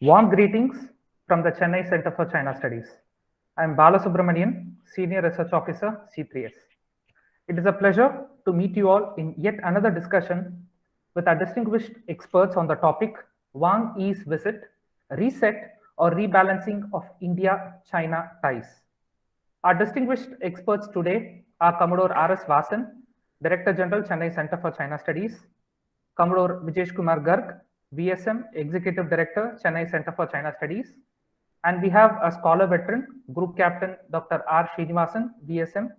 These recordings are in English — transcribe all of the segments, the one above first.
Warm greetings from the Chennai Center for China Studies. I am Balasubramanian, Senior Research Officer, C3S. It is a pleasure to meet you all in yet another discussion with our distinguished experts on the topic Wang Yi's visit, reset or rebalancing of India-China ties. Our distinguished experts today are Commodore R.S. Vasan, Director General, Chennai Center for China Studies, Commodore Vijesh Garg, VSM, Executive Director, Chennai Center for China Studies. And we have a scholar veteran, Group Captain Dr. R. Srinivasan, VSM,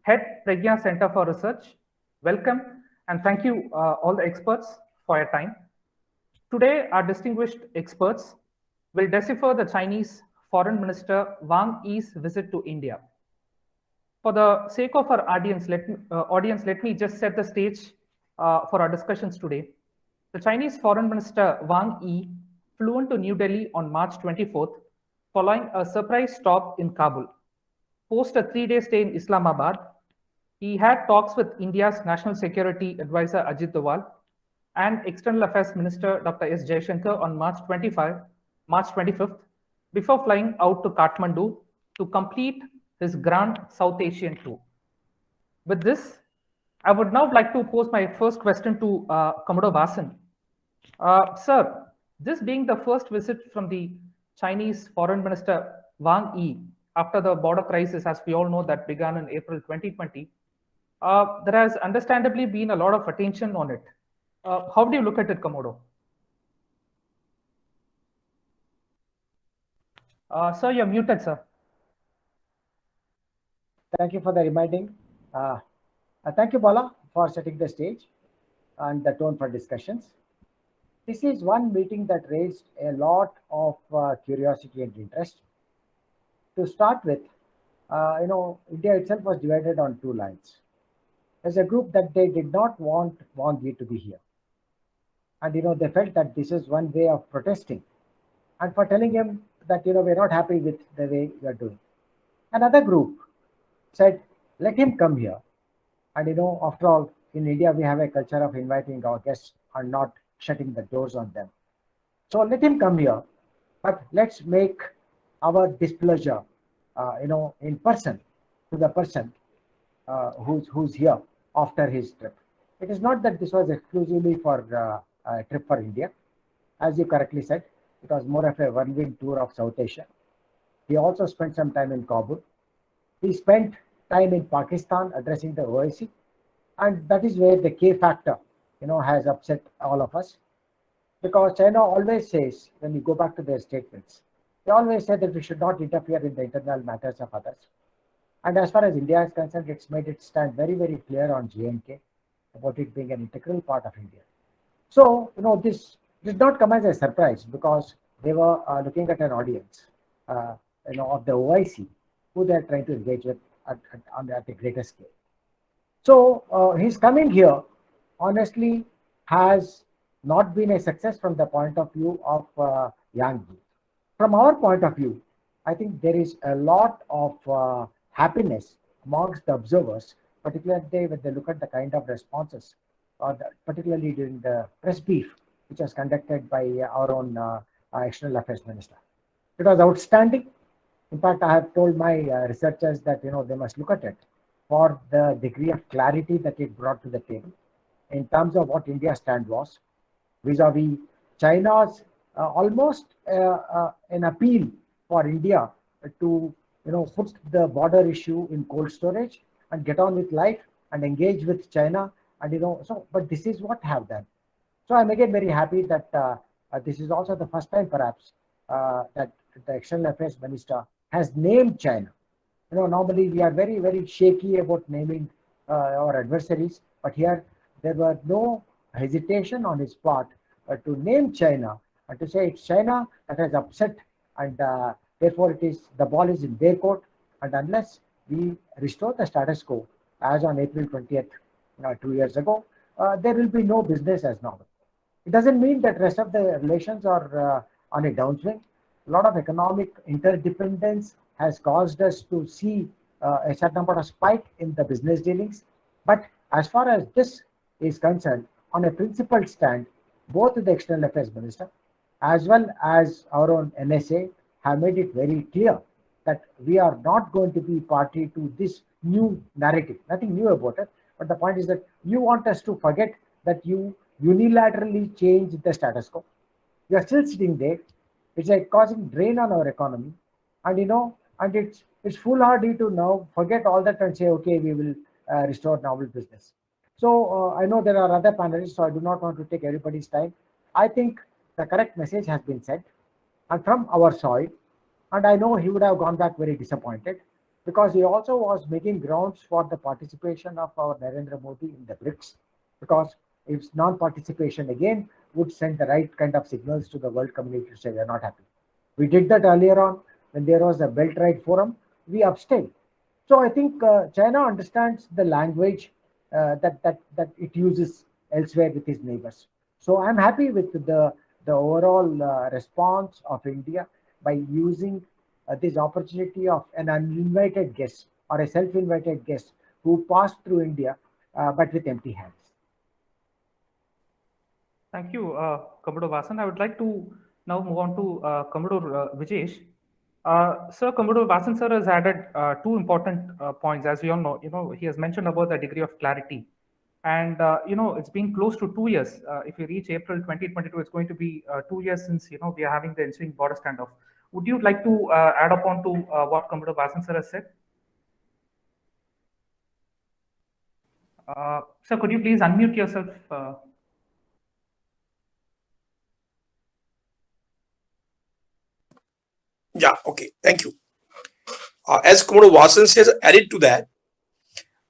Head Pragna Center for Research. Welcome and thank you all the experts for your time. Today, our distinguished experts will decipher the Chinese Foreign Minister Wang Yi's visit to India. For the sake of our audience, let me just set the stage for our discussions today. The Chinese Foreign Minister Wang Yi flew into New Delhi on March 24th, following a surprise stop in Kabul. Post a 3-day stay in Islamabad, he had talks with India's National Security Advisor Ajith Doval and External Affairs Minister Dr. S. Jaishankar on March 25th, before flying out to Kathmandu to complete his Grand South Asian tour. With this, I would now like to pose my first question to Commodore Vasan. Sir, this being the first visit from the Chinese Foreign Minister Wang Yi after the border crisis, as we all know, that began in April 2020, there has understandably been a lot of attention on it. How do you look at it, Commodore? Sir, you're muted, sir. Thank you for the reminding. Thank you, Bala, for setting the stage and the tone for discussions. This is one meeting that raised a lot of curiosity and interest. To start with, India itself was divided on two lines. There's a group that they did not want Wang Yi to be here. And, they felt that this is one way of protesting and for telling him that, we're not happy with the way you're doing. Another group said, let him come here. And, after all, in India, we have a culture of inviting our guests and not shutting the doors on them. So let him come here, but let's make our displeasure, in person to the person who's here after his trip. It is not that this was exclusively for a trip for India. As you correctly said, it was more of a whirlwind tour of South Asia. He also spent some time in Kabul. He spent time in Pakistan addressing the OIC, and that is where the K factor, has upset all of us, because China always says, when you go back to their statements, they always say that we should not interfere in the internal matters of others. And as far as India is concerned, it's made it stand very, very clear on J&K about it being an integral part of India. So, this did not come as a surprise, because they were looking at an audience, of the OIC, who they're trying to engage with at a greater scale. So his coming here, honestly, has not been a success from the point of view of Yang Yi. From our point of view, I think there is a lot of happiness amongst the observers, particularly when they look at the kind of responses, particularly during the press brief, which was conducted by our own External Affairs Minister. It was outstanding. In fact, I have told my researchers that they must look at it for the degree of clarity that it brought to the table in terms of what India's stand was vis-a-vis China's almost an appeal for India to put the border issue in cold storage and get on with life and engage with China, and but this is what have done. So I'm again very happy that this is also the first time perhaps that the External Affairs Minister has named China. Normally we are very, very shaky about naming our adversaries, but here there was no hesitation on his part to name China and to say it's China that has upset, and therefore the ball is in their court, and unless we restore the status quo as on April 20th, 2 years ago, there will be no business as normal. It doesn't mean that rest of the relations are on a downswing. A lot of economic interdependence has caused us to see a certain amount of spike in the business dealings. But as far as this is concerned, on a principled stand, both the External Affairs Minister as well as our own NSA have made it very clear that we are not going to be party to this new narrative. Nothing new about it. But the point is that you want us to forget that you unilaterally changed the status quo. You are still sitting there. It's like causing drain on our economy. And and it's foolhardy to now forget all that and say, okay, we will restore normal business. So I know there are other panelists, so I do not want to take everybody's time. I think the correct message has been sent, and from our side, and I know he would have gone back very disappointed because he also was making grounds for the participation of our Narendra Modi in the BRICS, because if non-participation again would send the right kind of signals to the world community to say we are not happy. We did that earlier on when there was a Belt Trade Forum. We abstained. So I think China understands the language that it uses elsewhere with its neighbors. So I'm happy with the overall response of India by using this opportunity of an uninvited guest or a self-invited guest who passed through India but with empty hands. Thank you, Commodore Vasan. I would like to now move on to Commodore Vijesh. Sir, Commodore Vasan sir has added two important points. As we all know, he has mentioned about the degree of clarity. And, it's been close to 2 years. If you reach April 2022, it's going to be 2 years since, we are having the ensuing border standoff. Would you like to add upon to what Commodore Vasan sir has said? Sir, could you please unmute yourself? Yeah, okay, thank you. As Commodore Vasan says, added to that,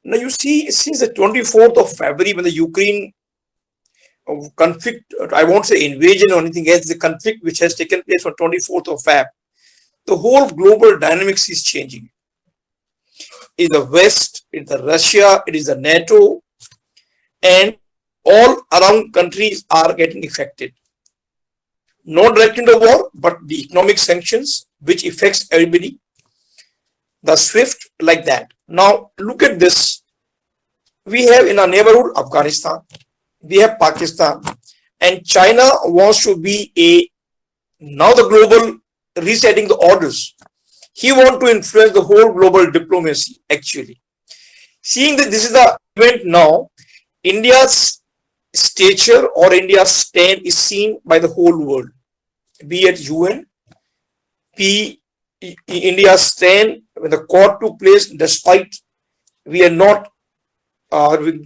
now you see, since the 24th of February, when the Ukraine conflict, I won't say invasion or anything else, the conflict which has taken place on 24th of Feb, the whole global dynamics is changing. It is the West, it is the Russia, it is the NATO, and all around countries are getting affected. Not directly in the war, but the economic sanctions, which affects everybody. The SWIFT, like that. Now, look at this. We have in our neighborhood Afghanistan, we have Pakistan, and China wants to be now the global resetting the orders. He wants to influence the whole global diplomacy, actually. Seeing that this is the event now, India's stature or India's stand is seen by the whole world, be it UN, India's stand when the court took place, despite we are not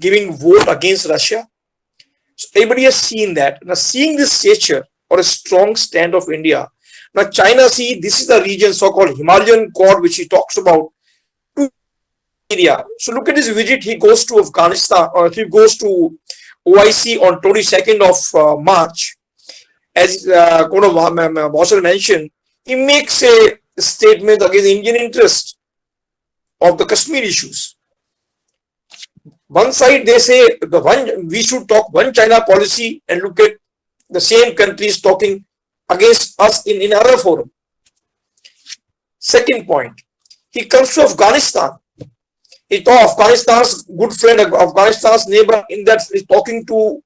giving vote against Russia. So everybody has seen that. Now, seeing this stature or a strong stand of India, now China see this is the region so-called Himalayan cord which he talks about area. So look at this visit. He goes to Afghanistan, or he goes to OIC on 22nd of March. As Vasan mentioned, he makes a statement against Indian interest of the Kashmir issues. One side they say we should talk one China policy, and look at the same countries talking against us in another forum. Second point, he comes to Afghanistan. He thought Afghanistan's good friend, Afghanistan's neighbor, in that is talking to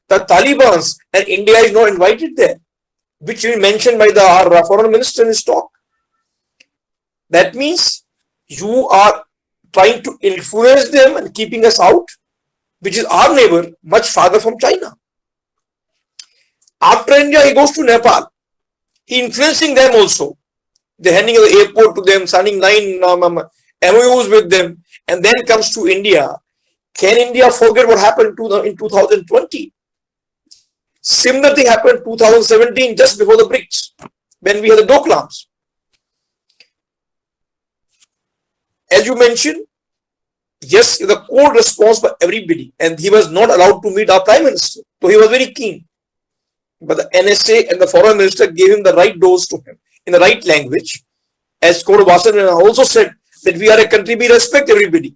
the Taliban, and India is not invited there, which we mentioned by our foreign minister in his talk. That means you are trying to influence them and keeping us out, which is our neighbor, much farther from China. After India, he goes to Nepal. He influencing them also. They're handing the airport to them, signing 9 MOUs with them, and then comes to India. Can India forget what happened in 2020? Similar thing happened in 2017, just before the BRICS, when we had the Doklams. As you mentioned, yes, the cold response by everybody, and he was not allowed to meet our Prime Minister, so he was very keen. But the NSA and the Foreign Minister gave him the right dose to him, in the right language. As Commodore Vasan also said, that we are a country, we respect everybody.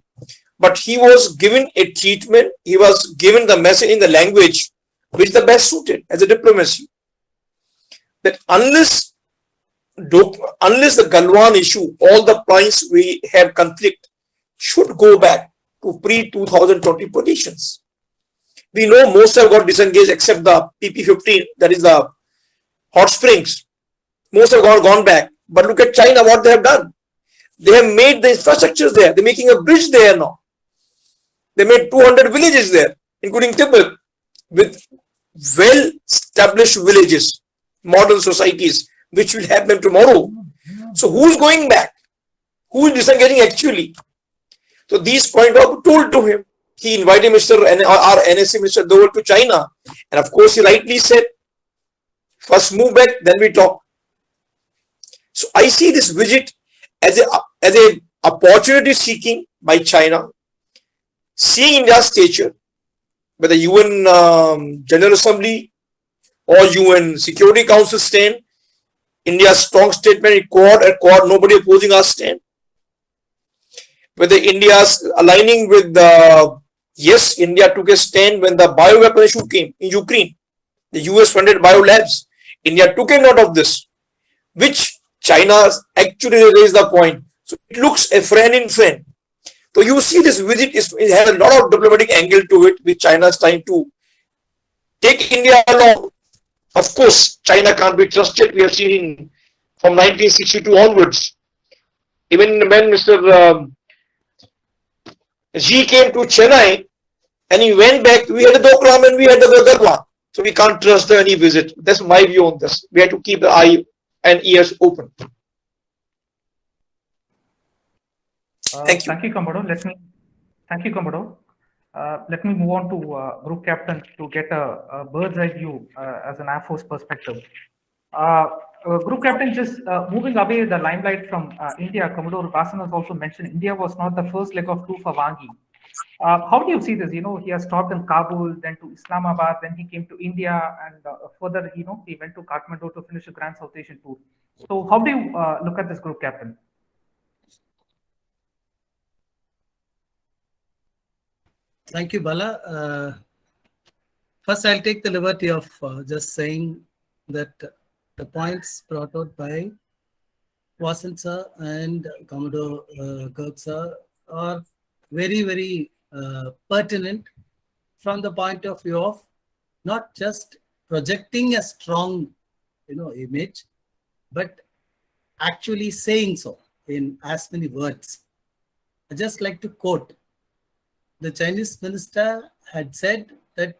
But he was given a treatment, he was given the message in the language which the best suited as a diplomacy. That unless the Galwan issue, all the points we have conflict should go back to pre-2020 positions. We know most have got disengaged except the PP-15, that is the hot springs. Most have gone back. But look at China, what they have done. They have made the infrastructures there. They're making a bridge there now. They made 200 villages there, including Tibet, with well-established villages, modern societies, which will happen tomorrow. So who's going back? Who is disengaging actually? So these points were told to him. He invited our NSC Mr. Doval to China. And of course, he rightly said, first move back, then we talk. So I see this visit as a opportunity seeking by China, seeing India's stature, whether UN General Assembly or UN Security Council stand, India's strong statement in Quad, nobody opposing our stand. Whether India's aligning with yes, India took a stand when the bioweapon issue came in Ukraine. The US funded biolabs. India took a note of this, which China actually raised the point. So it looks a friend in friend. So you see this visit it has a lot of diplomatic angle to it, which China is trying to take India along. Of course, China can't be trusted. We have seen from 1962 onwards. Even when Mr. Xi came to Chennai and he went back, we had the Doklam and we had the Galwan. So we can't trust any visit. That's my view on this. We have to keep the eye and ears open. Thank you. Thank you, Commodore. Thank you, Commodore. Let me move on to Group Captain to get a bird's eye view as an Air Force perspective. Group Captain, just moving away the limelight from India, Commodore Vasan has also mentioned India was not the first leg of two for Wang. How do you see this? He has stopped in Kabul, then to Islamabad, then he came to India, and further, he went to Kathmandu to finish a Grand South Asian tour. So how do you look at this, Group Captain? Thank you, Bala. First, I'll take the liberty of just saying that the points brought out by Vasan sir and Commodore Garg sir are very, very pertinent from the point of view of not just projecting a strong, image, but actually saying so in as many words. I just like to quote. The Chinese minister had said that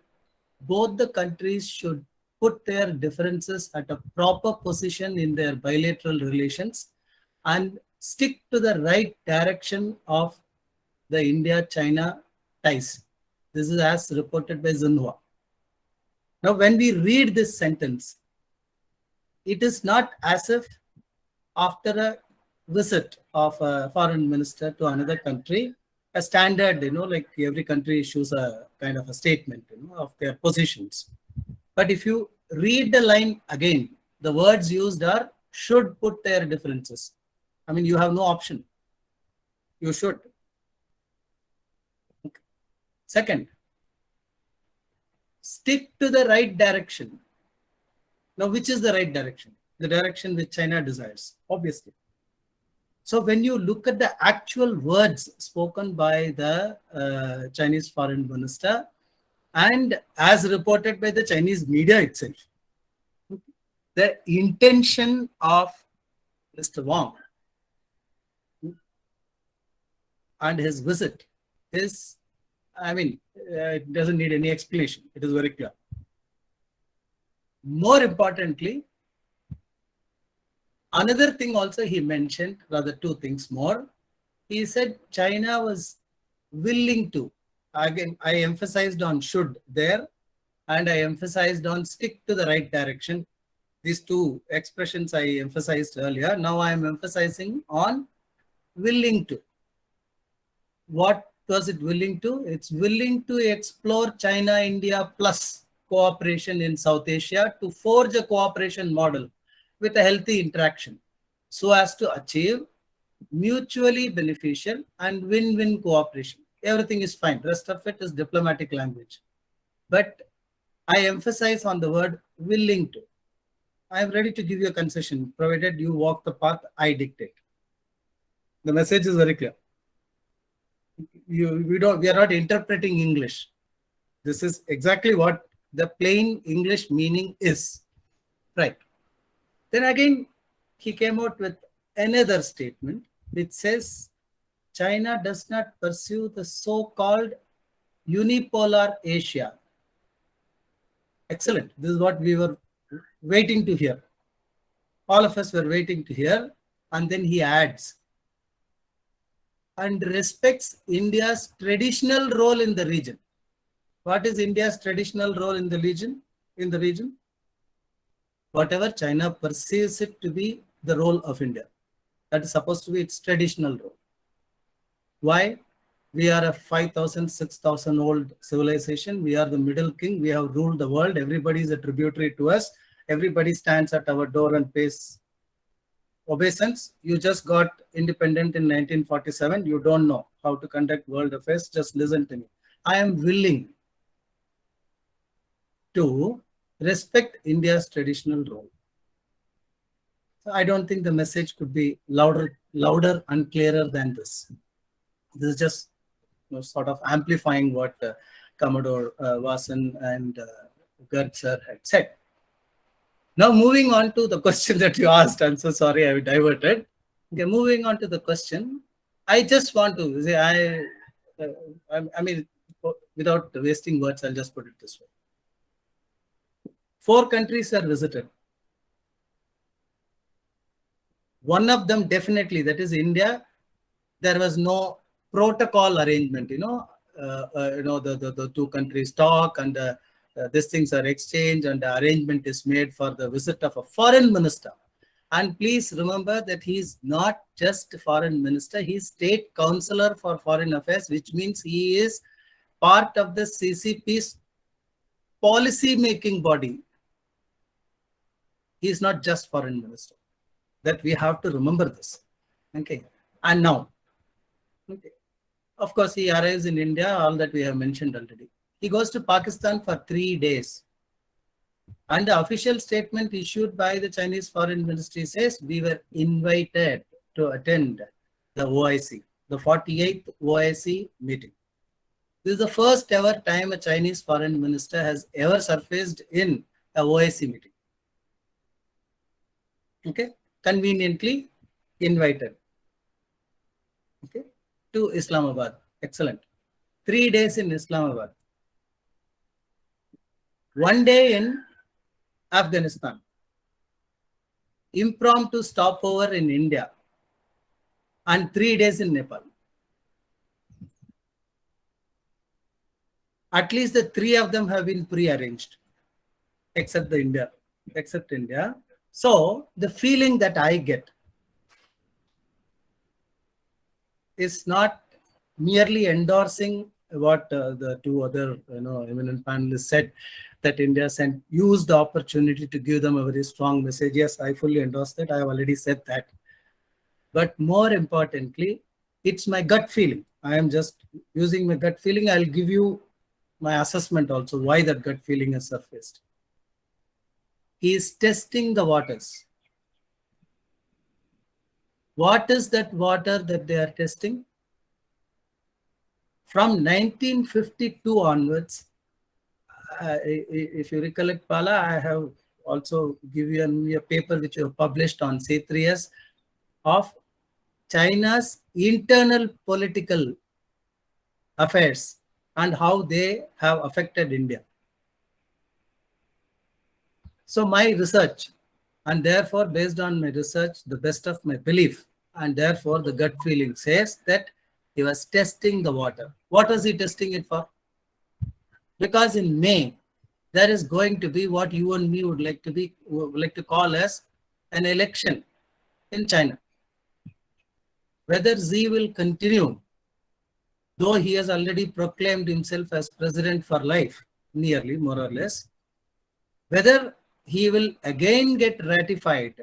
both the countries should put their differences at a proper position in their bilateral relations and stick to the right direction of the India-China ties. This is as reported by Xinhua. Now, when we read this sentence, it is not as if after a visit of a foreign minister to another country, a standard, like every country issues a kind of a statement, of their positions. But if you read the line again, the words used are should put their differences. I mean, you have no option. You should. Okay. Second, stick to the right direction. Now, which is the right direction? The direction which China desires, obviously. So when you look at the actual words spoken by the Chinese foreign minister and as reported by the Chinese media itself, the intention of Mr. Wang and his visit is, it doesn't need any explanation. It is very clear. More importantly, another thing also he mentioned, rather two things more. He said China was willing to, again, I emphasized on should there, and I emphasized on stick to the right direction. These two expressions I emphasized earlier. Now I am emphasizing on willing to. What was it willing to? It's willing to explore China-India plus cooperation in South Asia to forge a cooperation model with a healthy interaction so as to achieve mutually beneficial and win-win cooperation. Everything is fine. Rest of it is diplomatic language. But I emphasize on the word willing to. I am ready to give you a concession, provided you walk the path I dictate. The message is very clear. We are not interpreting English. This is exactly what the plain English meaning is. Right. Then again, he came out with another statement which says China does not pursue the so-called unipolar Asia. Excellent. This is what we were waiting to hear. All of us were waiting to hear. And then he adds, and respects India's traditional role in the region. What is India's traditional role in the region? Whatever China perceives it to be the role of India. That is supposed to be its traditional role. Why? We are a 5,000, 6,000 old civilization. We are the middle king. We have ruled the world. Everybody is a tributary to us. Everybody stands at our door and pays obeisance. You just got independent in 1947. You don't know how to conduct world affairs. Just listen to me. I am willing to respect India's traditional role. So I don't think the message could be louder and clearer than this. This is just sort of amplifying what Commodore Vasan and Garg sir had said. Now moving on to the question that you asked. I'm so sorry I diverted. Okay, moving on to the question. I just want to say, I mean, without wasting words, I'll just put it this way. 4 countries are visited. One of them definitely, that is India, there was no protocol arrangement, the 2 countries talk and these things are exchanged and the arrangement is made for the visit of a foreign minister. And please remember that he is not just a foreign minister, he is state counselor for foreign affairs, which means he is part of the CCP's policy making body. He is not just foreign minister. That we have to remember this. Okay. And now, okay. Of course, he arrives in India, all that we have mentioned already. He goes to Pakistan for 3 days. And the official statement issued by the Chinese Foreign Ministry says we were invited to attend the OIC, the 48th OIC meeting. This is the first ever time a Chinese foreign minister has ever surfaced in a OIC meeting. Okay, conveniently invited. Okay, to Islamabad. Excellent. 3 days in Islamabad. 1 day in Afghanistan. Impromptu stopover in India. And 3 days in Nepal. At least the 3 of them have been pre-arranged. Except India. So the feeling that I get is not merely endorsing what the 2 other eminent panelists said, that India used the opportunity to give them a very strong message. Yes, I fully endorse that. I have already said that. But more importantly, it's my gut feeling. I am just using my gut feeling. I'll give you my assessment also, why that gut feeling has surfaced. He is testing the waters. What is that water that they are testing? From 1952 onwards, if you recollect, Pala, I have also given you a paper which you have published on C3S of China's internal political affairs and how they have affected India. So my research, and therefore based on my research, the best of my belief, and therefore the gut feeling says that he was testing the water. What was he testing it for? Because in May, there is going to be what you and me would like to call as an election in China. Whether Xi will continue, though he has already proclaimed himself as president for life, nearly, more or less, whether he will again get ratified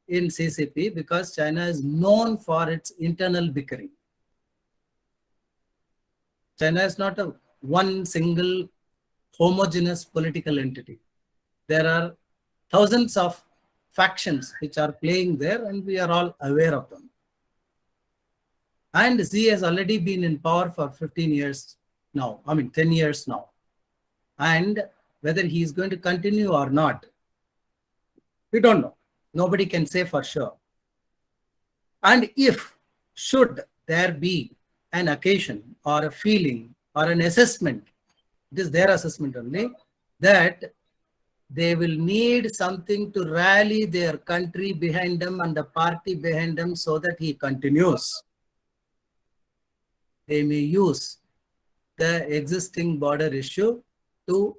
in CCP, because China is known for its internal bickering. China is not a one single homogeneous political entity. There are thousands of factions which are playing there, and we are all aware of them. And Xi has already been in power for 15 years now, 10 years now. And whether he is going to continue or not, we don't know. Nobody can say for sure. And if should there be an occasion or a feeling or an assessment, it is their assessment only, that they will need something to rally their country behind them and the party behind them so that he continues. They may use the existing border issue to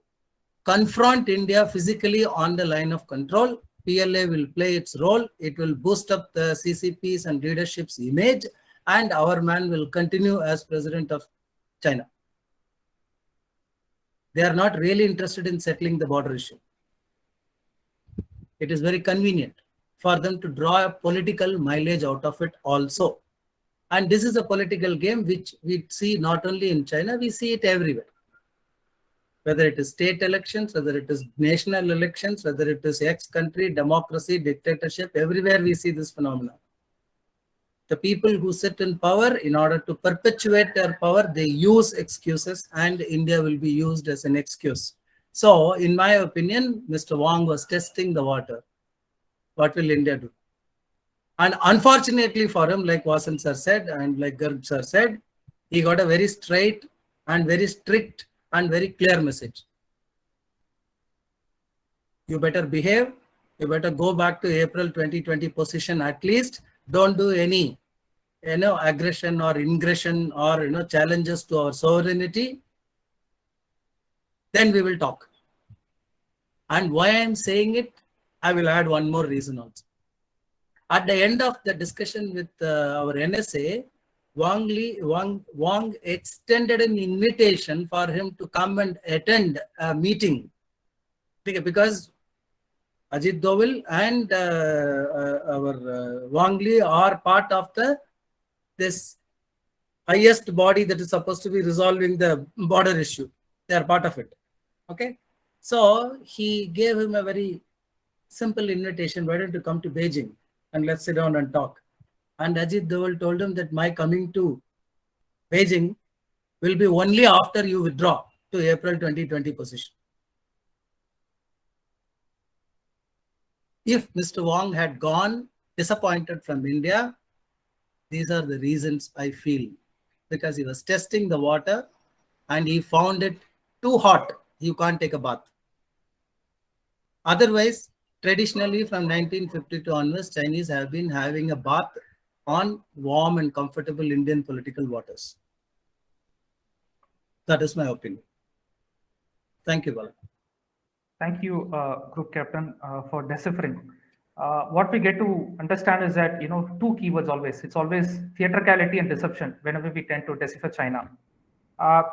confront India physically on the line of control. PLA will play its role. It will boost up the CCP's and leadership's image, and our man will continue as president of China. They are not really interested in settling the border issue. It is very convenient for them to draw a political mileage out of it also. And this is a political game which we see not only in China, we see it everywhere. Whether it is state elections, whether it is national elections, whether it is ex-country, democracy, dictatorship, everywhere we see this phenomenon. The people who sit in power, in order to perpetuate their power, they use excuses, and India will be used as an excuse. So, in my opinion, Mr. Wang was testing the water. What will India do? And unfortunately for him, like Vasan sir said, and like Garg sir said, he got a very straight and very strict and very clear message. You better behave. You better go back to April 2020 position at least. Don't do any, aggression or ingression or, challenges to our sovereignty. Then we will talk. And why I'm saying it, I will add one more reason also. At the end of the discussion with our NSA, Wang extended an invitation for him to come and attend a meeting, because Ajith Doval and our Wang Li are part of this highest body that is supposed to be resolving the border issue. They are part of it. Okay, so he gave him a very simple invitation. Why don't you come to Beijing and let's sit down and talk? And Ajith Doval told him that my coming to Beijing will be only after you withdraw to April 2020 position. If Mr. Wang had gone disappointed from India, these are the reasons I feel. Because he was testing the water and he found it too hot. You can't take a bath. Otherwise, traditionally from 1952 onwards, Chinese have been having a bath on warm and comfortable Indian political waters. That is my opinion. Thank you, Bala. Thank you, Group Captain, for deciphering. What we get to understand is that, two keywords always. It's always theatricality and deception whenever we tend to decipher China.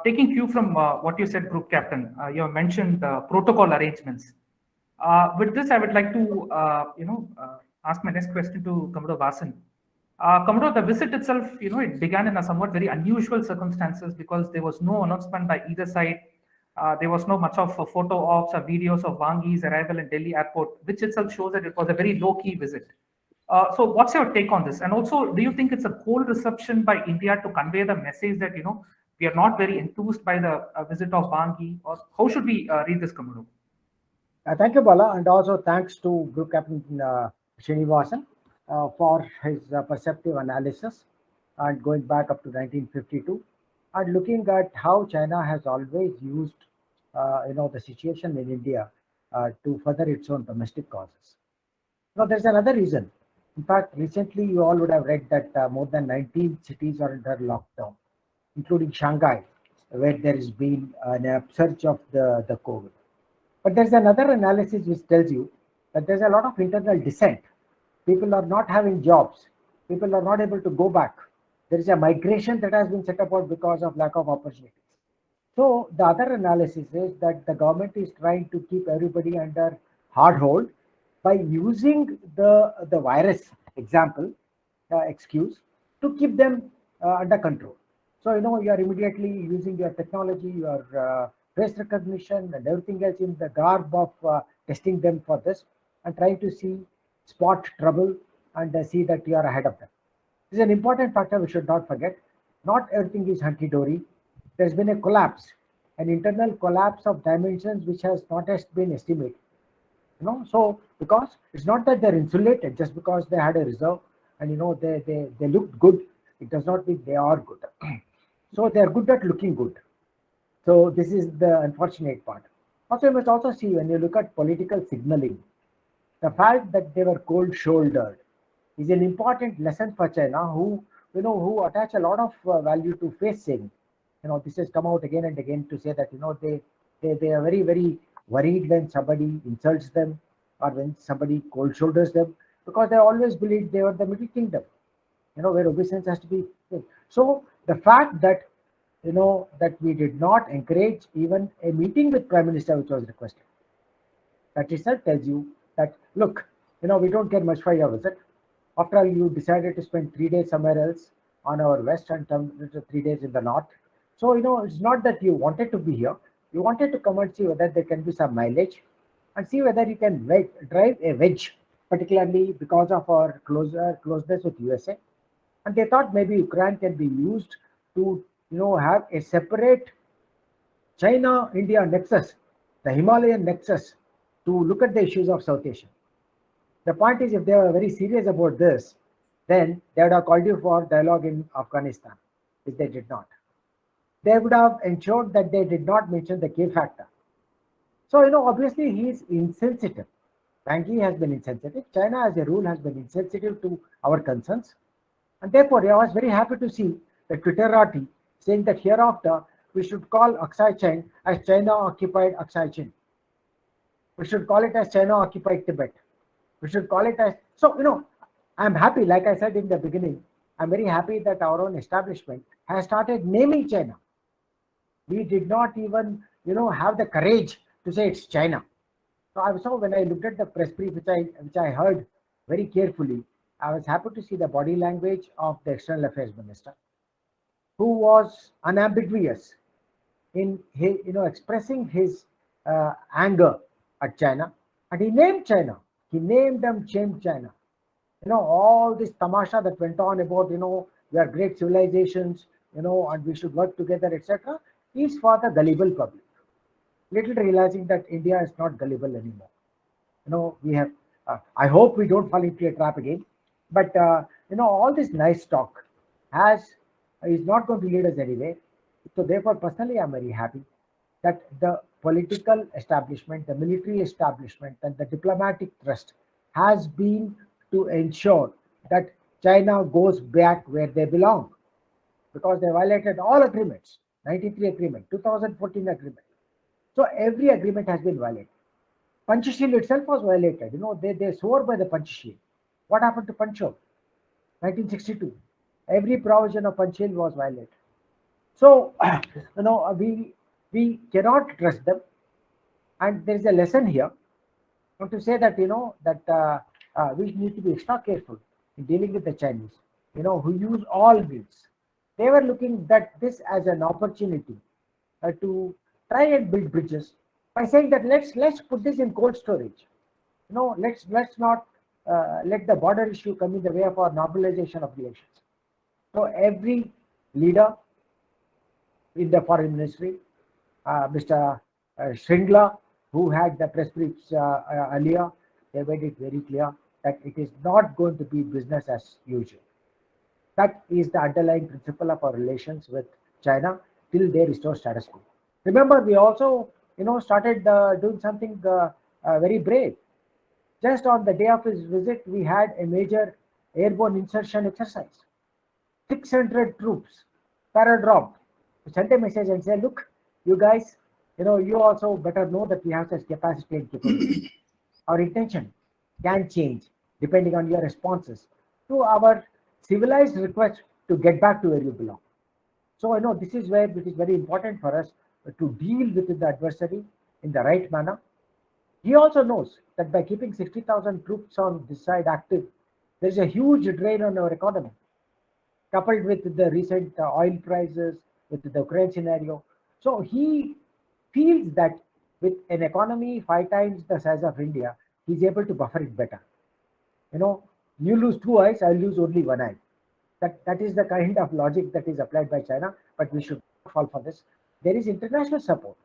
Taking cue from what you said, Group Captain, you have mentioned protocol arrangements. With this, I would like to, ask my next question to Commodore Vasan. Commodore, the visit itself, it began in a somewhat very unusual circumstances because there was no announcement by either side. There was no much of photo ops or videos of Wang Yi's arrival in Delhi airport, which itself shows that it was a very low-key visit. So what's your take on this? And also, do you think it's a cold reception by India to convey the message that, we are not very enthused by the visit of Wang Yi? Or how should we read this, Commodore? Thank you, Bala, and also thanks to Group Captain Srinivasan for his perceptive analysis and going back up to 1952 and looking at how China has always used, the situation in India to further its own domestic causes. Now, there's another reason. In fact, recently you all would have read that more than 19 cities are under lockdown, including Shanghai, where there has been an upsurge of the COVID. But there's another analysis which tells you that there's a lot of internal dissent. People are not having jobs. People are not able to go back. There is a migration that has been set about because of lack of opportunities. So the other analysis is that the government is trying to keep everybody under hard hold by using the virus excuse to keep them under control. So, you are immediately using your technology, your face recognition and everything else in the garb of testing them for this and trying to spot trouble and see that you are ahead of them. This is an important factor we should not forget. Not everything is hunky-dory. There's been a collapse, an internal collapse of dimensions which has not yet been estimated. So because it's not that they're insulated just because they had a reserve and they looked good, it does not mean they are good. So they're good at looking good. So this is the unfortunate part. Also, you must also see when you look at political signaling, the fact that they were cold-shouldered is an important lesson for China, who attach a lot of value to face saving. This has come out again and again to say that they are very, very worried when somebody insults them or when somebody cold-shoulders them, because they always believed they were the Middle Kingdom, where obeisance has to be. So the fact that that we did not encourage even a meeting with Prime Minister, which was requested, that itself tells you that, look, we don't care much for your visit. After all, you decided to spend 3 days somewhere else on our west and 3 days in the north. So, it's not that you wanted to be here. You wanted to come and see whether there can be some mileage and see whether you can drive a wedge, particularly because of our closeness with USA. And they thought maybe Ukraine can be used to, have a separate China-India nexus, the Himalayan nexus, to look at the issues of South Asia. The point is, if they were very serious about this, then they would have called you for dialogue in Afghanistan, which they did not. They would have ensured that they did not mention the K factor. So, obviously he is insensitive. Wang has been insensitive. China, as a rule, has been insensitive to our concerns. And therefore, I was very happy to see the Twitterati saying that hereafter we should call Aksai Chin as China occupied Aksai Chin. We should call it as China occupied Tibet. We should call it as. So, I'm happy, like I said in the beginning, I'm very happy that our own establishment has started naming China. We did not even, have the courage to say it's China. So when I looked at the press brief, which I heard very carefully, I was happy to see the body language of the External Affairs Minister, who was unambiguous in his, expressing his anger at China, and he named China. He named them China. All this tamasha that went on about, we are great civilizations, and we should work together, etc., is for the gullible public. Little realizing that India is not gullible anymore. We have. I hope we don't fall into a trap again. But all this nice talk is not going to lead us anywhere. So therefore, personally, I'm very happy that the political establishment, the military establishment, and the diplomatic thrust has been to ensure that China goes back where they belong, because they violated all agreements, 93 agreement, 2014 agreement. So every agreement has been violated. Panchashil itself was violated. They swore by the Panchashil. What happened to Pancho? 1962. Every provision of Panchashil was violated. So, we cannot trust them. And there is a lesson here to say that, we need to be extra careful in dealing with the Chinese, who use all means. They were looking at this as an opportunity to try and build bridges by saying that let's put this in cold storage. Let's not let the border issue come in the way of our normalization of relations. So every leader in the foreign ministry, Mr. Shringla, who had the press briefs earlier, they made it very clear that it is not going to be business as usual. That is the underlying principle of our relations with China till they restore status quo. Remember, we also, started doing something very brave. Just on the day of his visit, we had a major airborne insertion exercise. 600 troops, para-dropped. We sent a message and said, look, you guys, you also better know that we have such capacity and capability. Our intention can change depending on your responses to our civilized request to get back to where you belong. So I know this is where it is very important for us to deal with the adversary in the right manner. He also knows that by keeping 60,000 troops on this side active, there is a huge drain on our economy. Coupled with the recent oil prices, with the Ukraine scenario. So he feels that with an economy 5 times the size of India, he's able to buffer it better. You lose 2 eyes, I'll lose only 1 eye. That is the kind of logic that is applied by China, but we should not fall for this. There is international support.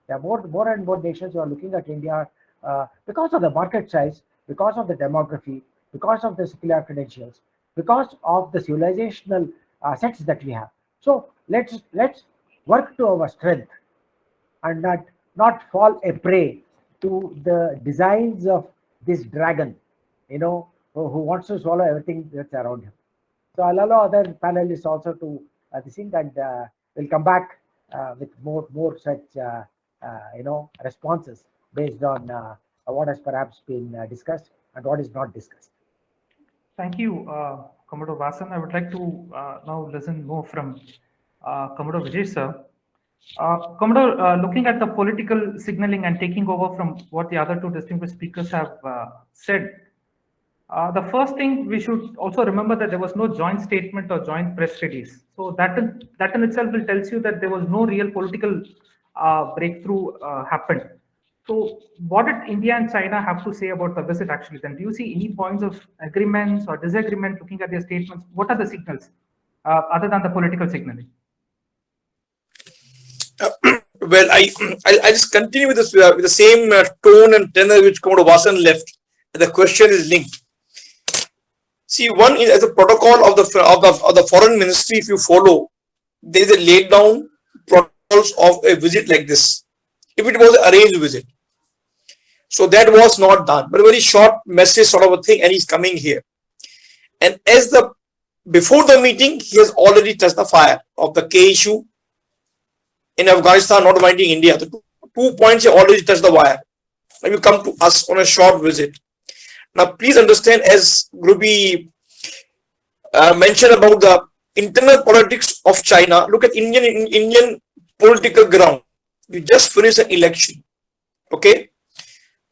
There are more and more nations who are looking at India because of the market size, because of the demography, because of the secular credentials, because of the civilizational assets that we have. So let's work to our strength and not fall a prey to the designs of this dragon, who wants to swallow everything that's around him. So I'll allow other panelists also to think, and we'll come back with more such responses based on what has perhaps been discussed and what is not discussed. Thank you, Commodore Vasan. I would like to now listen more from Commodore Vijesh, sir. Commodore, looking at the political signaling and taking over from what the other two distinguished speakers have said, the first thing we should also remember that there was no joint statement or joint press release. So that in itself will tells you that there was no real political breakthrough happened. So what did India and China have to say about the visit actually then? Do you see any points of agreements or disagreement looking at their statements? What are the signals other than the political signaling? Well, I just continue with this with the same tone and tenor which Commodore Vasan left. The question is linked. See, one is as a protocol of the foreign ministry. If you follow, there is a laid down protocols of a visit like this. If it was an arranged visit, so that was not done, but a very short message sort of a thing, and he's coming here. And before the meeting, he has already touched the fire of the K issue in Afghanistan, not minding India. The 2 points he already touched the wire. When you come to us on a short visit. Now, please understand, as Grubi mentioned about the internal politics of China, look at Indian political ground. You just finished an election. Okay?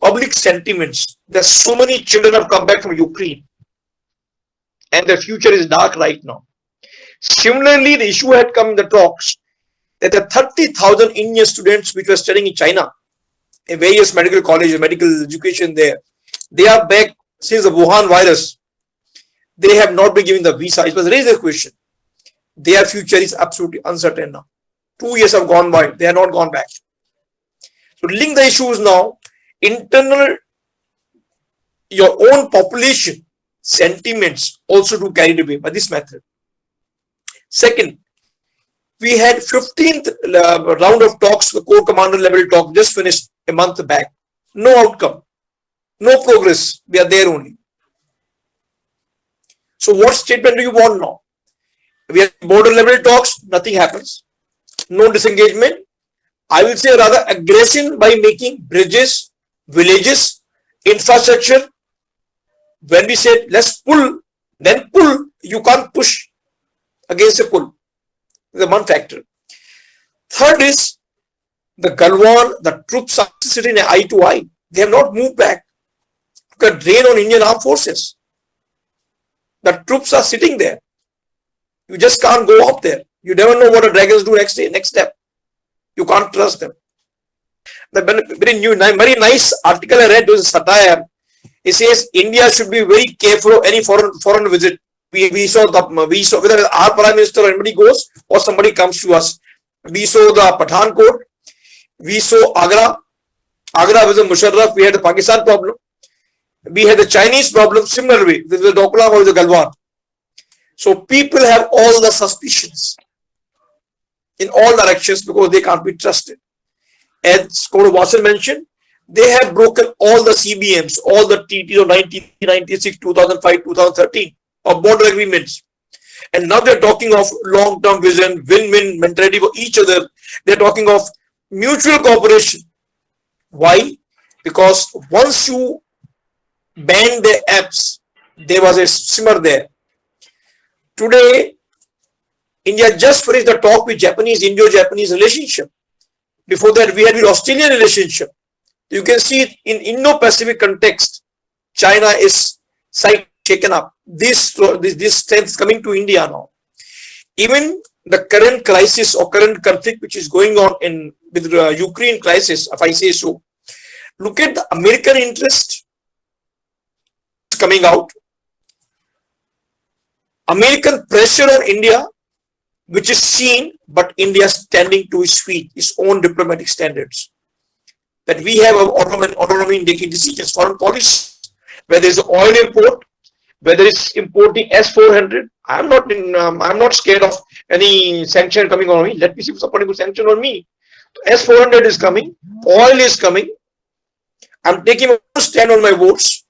Public sentiments. There's so many children have come back from Ukraine. And their future is dark right now. Similarly, the issue had come in the talks that the 30,000 Indian students which were studying in China, in various medical colleges, medical education there, they are back since the Wuhan virus. They have not been given the visa. It was raised a question. Their future is absolutely uncertain now. 2 years have gone by. They have not gone back. So link the issues now. Internal, your own population sentiments also to carry away by this method. Second, we had 15th round of talks, the core commander level talk just finished a month back. No outcome, no progress. We are there only. So what statement do you want now? We have border level talks, nothing happens. No disengagement. I will say rather aggression by making bridges, villages, infrastructure. When we said let's pull, then pull. You can't push against a pull. The one factor. Third is the Galwan, the troops are sitting eye to eye. They have not moved back. Look at drain on Indian armed forces. The troops are sitting there. You just can't go up there. You never know what the dragons do next step. You can't trust them. The very nice article I read was a satire. It says India should be very careful of any foreign visit. We saw whether our prime minister or anybody goes or somebody comes to us. We saw the Pathankot. We saw Agra. Agra was a Musharraf. We had the Pakistan problem. We had the Chinese problem similarly with the Doval or the Galwan. So people have all the suspicions in all directions because they can't be trusted. As Commodore Vasan mentioned, they have broken all the CBMs, all the TTs of 1996, 2005, 2013 of border agreements. And now they're talking of long-term vision, win-win mentality for each other. They're talking of mutual cooperation. Why? Because once you ban the apps, there was a simmer there. Today, India just finished the talk with Indo-Japanese relationship. Before that, we had the Australian relationship. You can see in Indo-Pacific context, China is shaken up. This strength is coming to India now. Even the current crisis or current conflict which is going on with the Ukraine crisis, if I say so, look at the American interest coming out. American pressure on India, which is seen, but India standing to its feet, its own diplomatic standards. that we have autonomy in taking decisions. Foreign policy, whether it's oil import, whether it's importing S-400, I'm not scared of any sanction coming on me. Let me see if somebody will sanction on me. S-400 is coming, oil is coming. I'm taking a stand on my votes.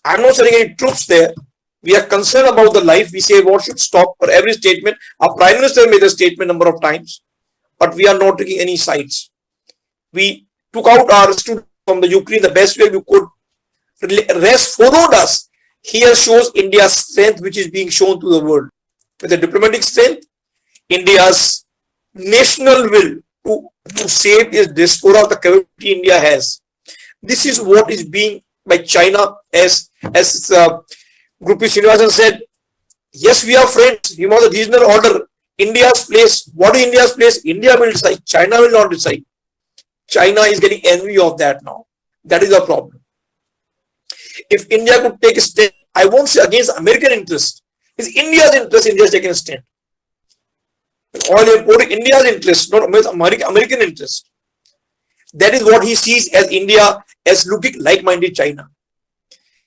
I'm not sending any troops there. We are concerned about the life. We say war should stop for every statement. Our Prime Minister made a statement number of times, but we are not taking any sides. We took out our students from the Ukraine the best way we could. The rest followed us. Here shows India's strength, which is being shown to the world. With the diplomatic strength, India's national will to save its diaspora, the capacity India has. This is what is being by China, as Group Srinivasan said. Yes, we are friends. We want the regional order. India's place. What is India's place? India will decide. China will not decide. China is getting envy of that now. That is the problem. If India could take a stand, I won't say against American interest. It's India's interest. India has taken a stand. Oil importing, India's interest, not American interest. That is what he sees as India as looking like-minded China.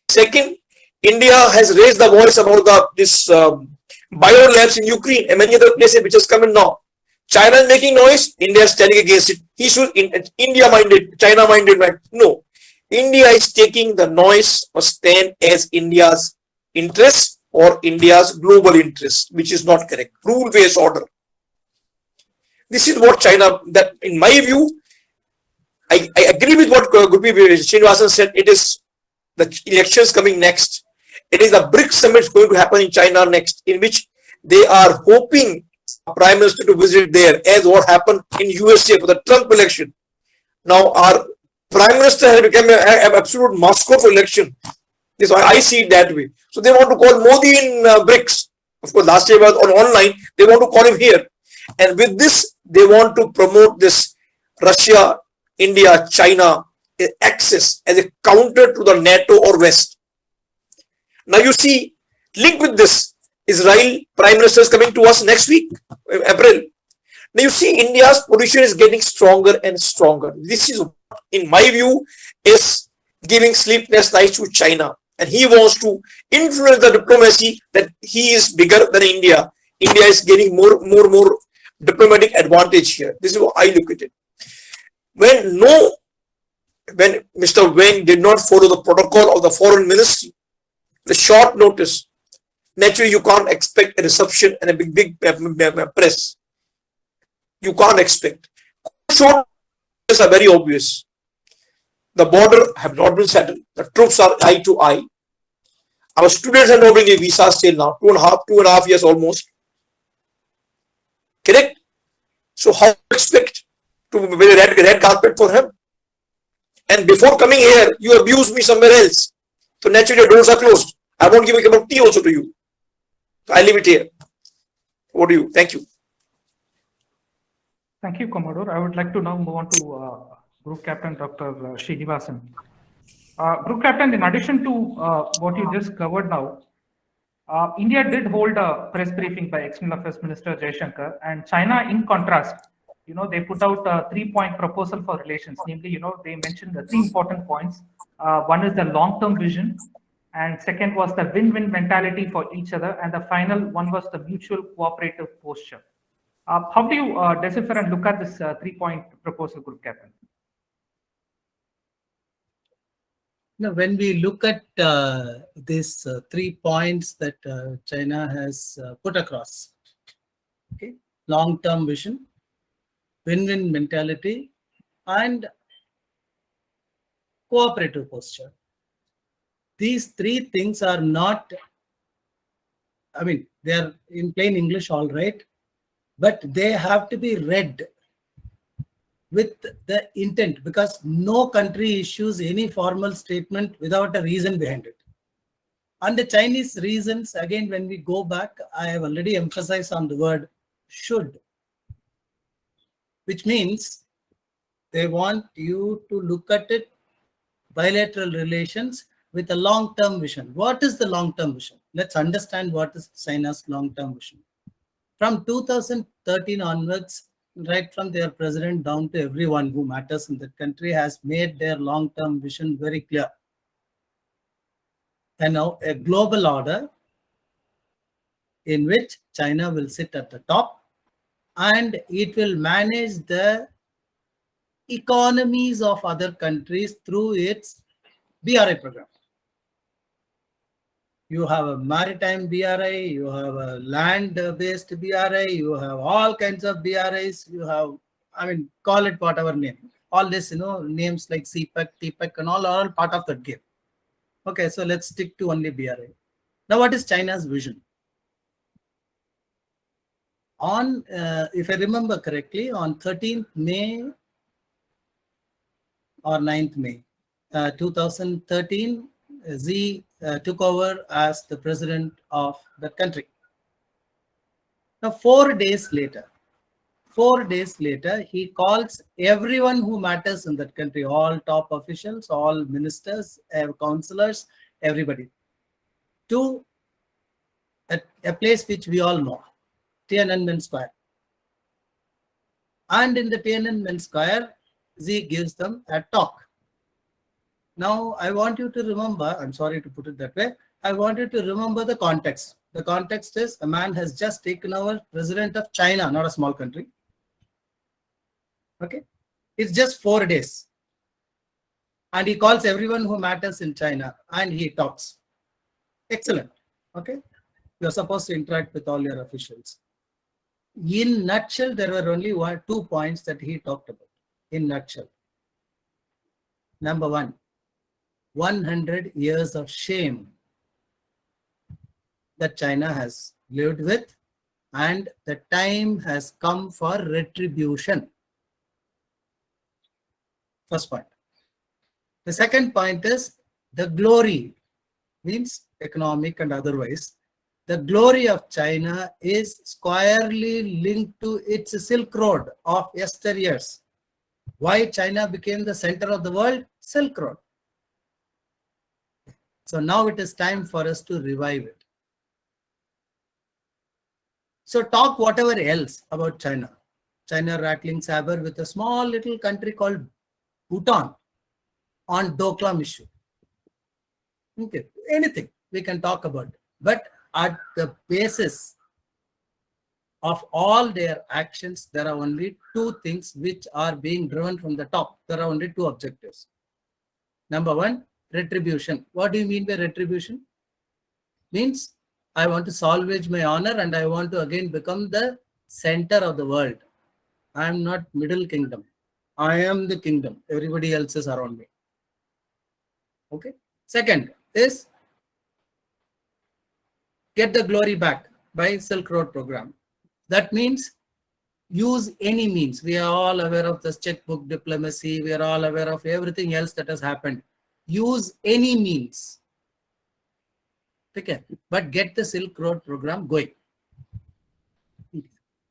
Second, India has raised the voice about this bio labs in Ukraine and many other places which has come in now. China is making noise, India is standing against it. He should India-minded, China-minded. No, India is taking the noise or stand as India's interest or India's global interest, which is not correct. Rule-based order. This is what China, that in my view, I agree with what Srinivasan said. It is the elections coming next. It is the BRICS summit going to happen in China next, in which they are hoping a Prime Minister to visit there, as what happened in USA for the Trump election. Now our Prime Minister has become an absolute mascot for election. This I see it that way. So they want to call Modi in BRICS. Of course, last year was on online. They want to call him here, and with this they want to promote this Russia, India, China axis as a counter to the NATO or West. Now you see, linked with this, Israel Prime Minister is coming to us next week, April. Now you see, India's position is getting stronger and stronger. This is, in my view, is giving sleepless nights to China, and he wants to influence the diplomacy that he is bigger than India. India is getting more diplomatic advantage here. This is how I look at it. When Mr. Wang did not follow the protocol of the foreign ministry, the short notice, naturally you can't expect a reception and a big press. You can't expect. Short notice are very obvious. The border have not been settled. The troops are eye to eye. Our students are not getting visas till now, two and a half years almost. Correct? So how do you expect to wear a red carpet for him? And before coming here, you abuse me somewhere else. So naturally, the doors are closed. I won't give a cup of tea also to you. So I leave it here. What do you? Thank you. Thank you, Commodore. I would like to now move on to Group Captain Dr. Srinivasan. Group Captain, in addition to what you just covered now, India did hold a press briefing by External Affairs Minister Jaishankar, and China, in contrast, they put out a 3-point proposal for relations. Namely, they mentioned the 3 important points. One is the long-term vision, and second was the win-win mentality for each other, and the final one was the mutual cooperative posture. How do you decipher and look at this 3-point proposal, Group Captain? Now, when we look at these 3 points that China has put across, okay, long-term vision, win-win mentality, and cooperative posture. These 3 things are not, I mean, they are in plain English, all right, but they have to be read with the intent, because no country issues any formal statement without a reason behind it. And the Chinese reasons, again, when we go back, I have already emphasized on the word should, which means they want you to look at it, bilateral relations, with a long-term vision. What is the long-term vision? Let's understand what is China's long-term vision. From 2013 onwards, right from their president down to everyone who matters in the country, has made their long-term vision very clear. And now a global order in which China will sit at the top and it will manage the economies of other countries through its BRI program. You have a maritime BRI, you have a land-based BRI, you have all kinds of BRIs, you have, I mean, call it whatever name. All this, names like CPEC, TPEC and all are all part of that game. Okay, so let's stick to only BRI. Now, what is China's vision? On, if I remember correctly, on 13th May or 9th May 2013, Xi took over as the president of the country. Now, 4 days later, he calls everyone who matters in that country, all top officials, all ministers, councillors, everybody, to a place which we all know, Tiananmen Square. And in the Tiananmen Square, Xi gives them a talk. Now, I want you to remember, I'm sorry to put it that way, I want you to remember the context. The context is a man has just taken over president of China, not a small country. Okay, it's just 4 days. And he calls everyone who matters in China and he talks. Excellent. Okay, you're supposed to interact with all your officials. In nutshell, there were only 2 points that he talked about. In nutshell. Number one, 100 years of shame that China has lived with, and the time has come for retribution. First point. The second point is the glory, means economic and otherwise. The glory of China is squarely linked to its Silk Road of yesteryears. Why China became the center of the world? Silk Road. So now it is time for us to revive it. So talk whatever else about China. China rattling saber with a small little country called Bhutan on Doklam issue. Okay, anything we can talk about. But at the basis of all their actions, there are only 2 things which are being driven from the top. There are only 2 objectives. Number one, retribution. What do you mean by retribution? Means I want to salvage my honor and I want to again become the center of the world. I am not middle kingdom. I am the kingdom. Everybody else is around me. Okay. Second is get the glory back by Silk Road program. That means use any means. We are all aware of this checkbook diplomacy. We are all aware of everything else that has happened. Use any means. Okay. But get the Silk Road program going.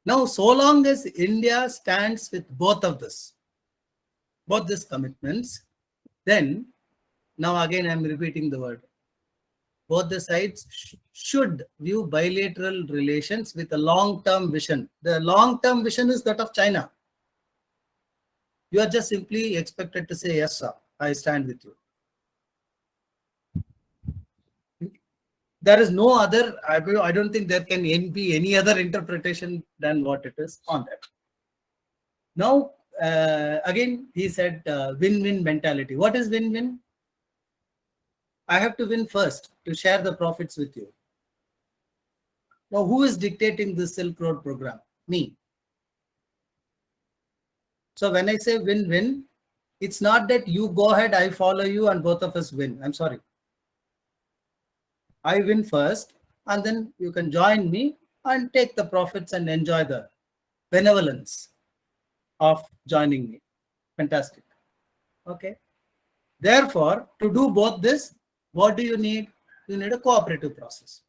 Now, so long as India stands with both these commitments, then, now again I'm repeating the word, both the sides should view bilateral relations with a long-term vision. The long-term vision is that of China. You are just simply expected to say, yes, sir, I stand with you. There is no other, I don't think there can be any other interpretation than what it is on that. Now, again, he said win-win mentality. What is win-win? I have to win first to share the profits with you. Now, who is dictating this Silk Road program? Me. So when I say win-win, it's not that you go ahead, I follow you and both of us win. I'm sorry. I win first and then you can join me and take the profits and enjoy the benevolence of joining me. Fantastic. Okay. Therefore, to do both this, what do you need? You need a cooperative process.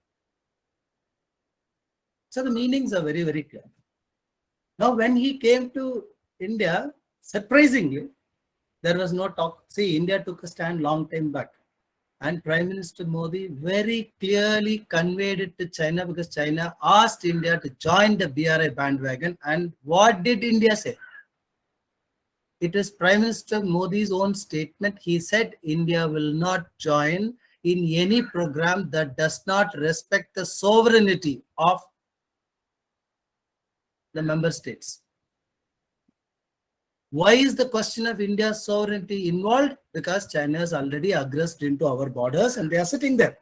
So the meanings are very, very clear. Now, when he came to India, surprisingly, there was no talk. See, India took a stand long time back. And Prime Minister Modi very clearly conveyed it to China because China asked India to join the BRI bandwagon. And what did India say? It is Prime Minister Modi's own statement. He said India will not join in any program that does not respect the sovereignty of the member states. Why is the question of India's sovereignty involved? Because China has already aggressed into our borders and they are sitting there.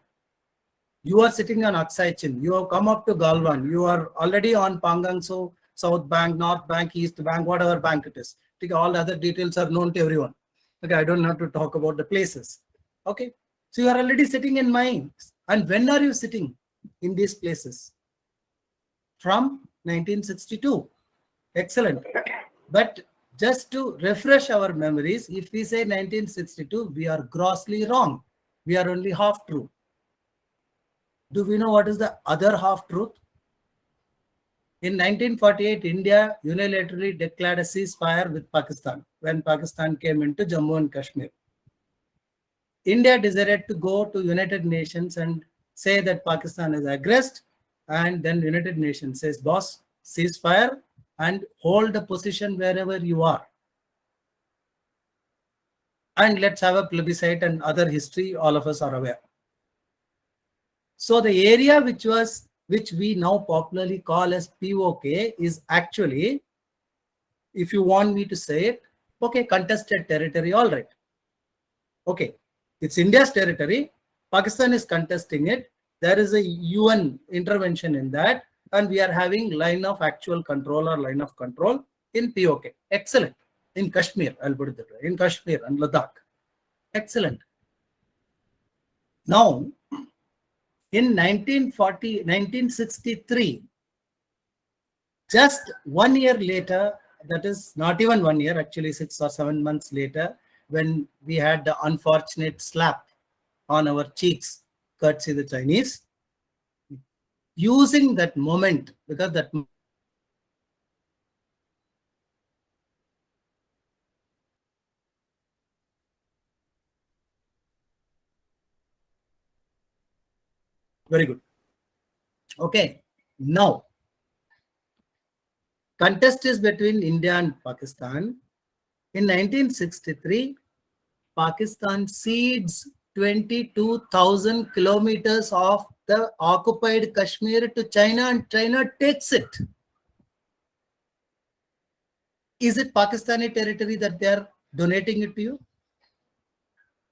You are sitting on Aksai Chin. You have come up to Galwan. You are already on Pangang, so South Bank, North Bank, East Bank, whatever bank it is. Okay, all the other details are known to everyone. Okay, I don't have to talk about the places. Okay, so you are already sitting in mines. And when are you sitting in these places? From 1962. Excellent. But just to refresh our memories, if we say 1962, we are grossly wrong. We are only half true. Do we know what is the other half truth? In 1948, India unilaterally declared a ceasefire with Pakistan when Pakistan came into Jammu and Kashmir. India decided to go to United Nations and say that Pakistan is aggressed, and then United Nations says, boss, ceasefire and hold the position wherever you are. And let's have a plebiscite and other history, all of us are aware. So the area which we now popularly call as POK is actually, if you want me to say it, okay, contested territory, all right. Okay, it's India's territory. Pakistan is contesting it. There is a UN intervention in that, and we are having line of actual control or line of control in POK. Excellent. In Kashmir, I'll put it that way. In Kashmir and Ladakh. Excellent. Now, in 1963, just 1 year later, that is not even 1 year, actually 6 or 7 months later, when we had the unfortunate slap on our cheeks, courtesy the Chinese, using that moment, because that very good. Okay, now contest is between India and Pakistan. In 1963, Pakistan cedes 22,000 kilometers of the occupied Kashmir to China, and China takes it. Is it Pakistani territory that they are donating it to you?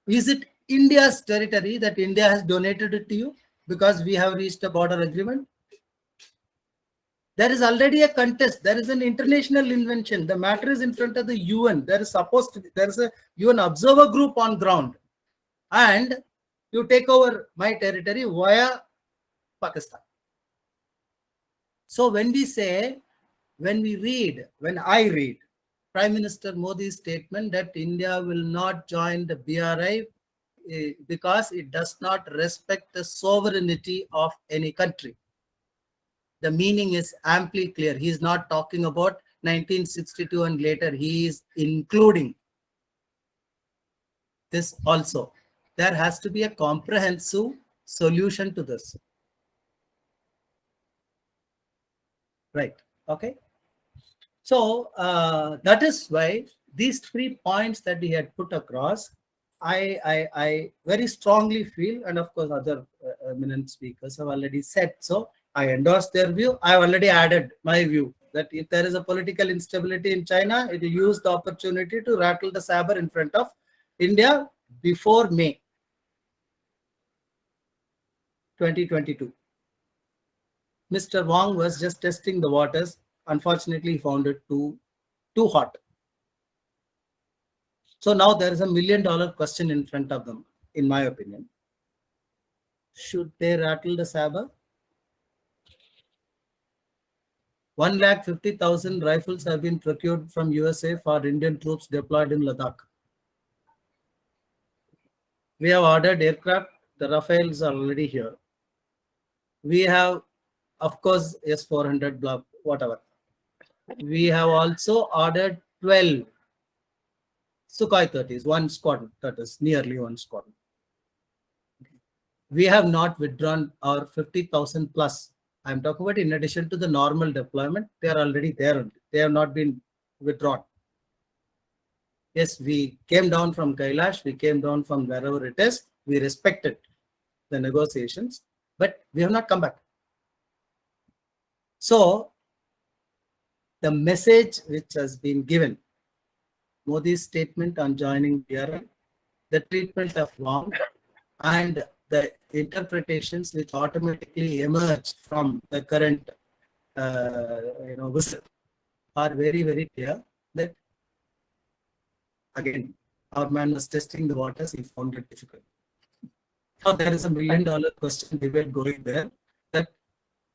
Is it India's territory that India has donated it to you because we have reached a border agreement? There is already a contest. There is an international invention. The matter is in front of the UN. There is supposed to be, there is a UN observer group on ground. And you take over my territory via Pakistan. So when we say, when I read Prime Minister Modi's statement that India will not join the BRI because it does not respect the sovereignty of any country. The meaning is amply clear. He is not talking about 1962 and later. He is including this also. There has to be a comprehensive solution to this. Right. Okay. So that is why these 3 points that he had put across, I very strongly feel, and of course other eminent speakers have already said so. I endorse their view. I have already added my view that if there is a political instability in China, it will use the opportunity to rattle the saber in front of India before May 2022. Mr. Wang was just testing the waters. Unfortunately, he found it too hot. So now there is $1 million question in front of them, in my opinion. Should they rattle the saber? 150,000 rifles have been procured from USA for Indian troops deployed in Ladakh. We have ordered aircraft. The Rafales are already here. We have, of course, S-400, blah, whatever. We have also ordered 12 Sukhoi 30s, one squadron, that is nearly one squadron. we have not withdrawn our 50,000 plus. I'm talking about in addition to the normal deployment, they are already there. They have not been withdrawn. Yes, we came down from Kailash, we came down from wherever it is, we respected the negotiations, but we have not come back. So, the message which has been given, Modi's statement on joining BRI, the treatment of Wang, and the interpretations which automatically emerge from the current visit are very, very clear that, again, our man was testing the waters, he found it difficult. Now there is a $1 million question debate going there that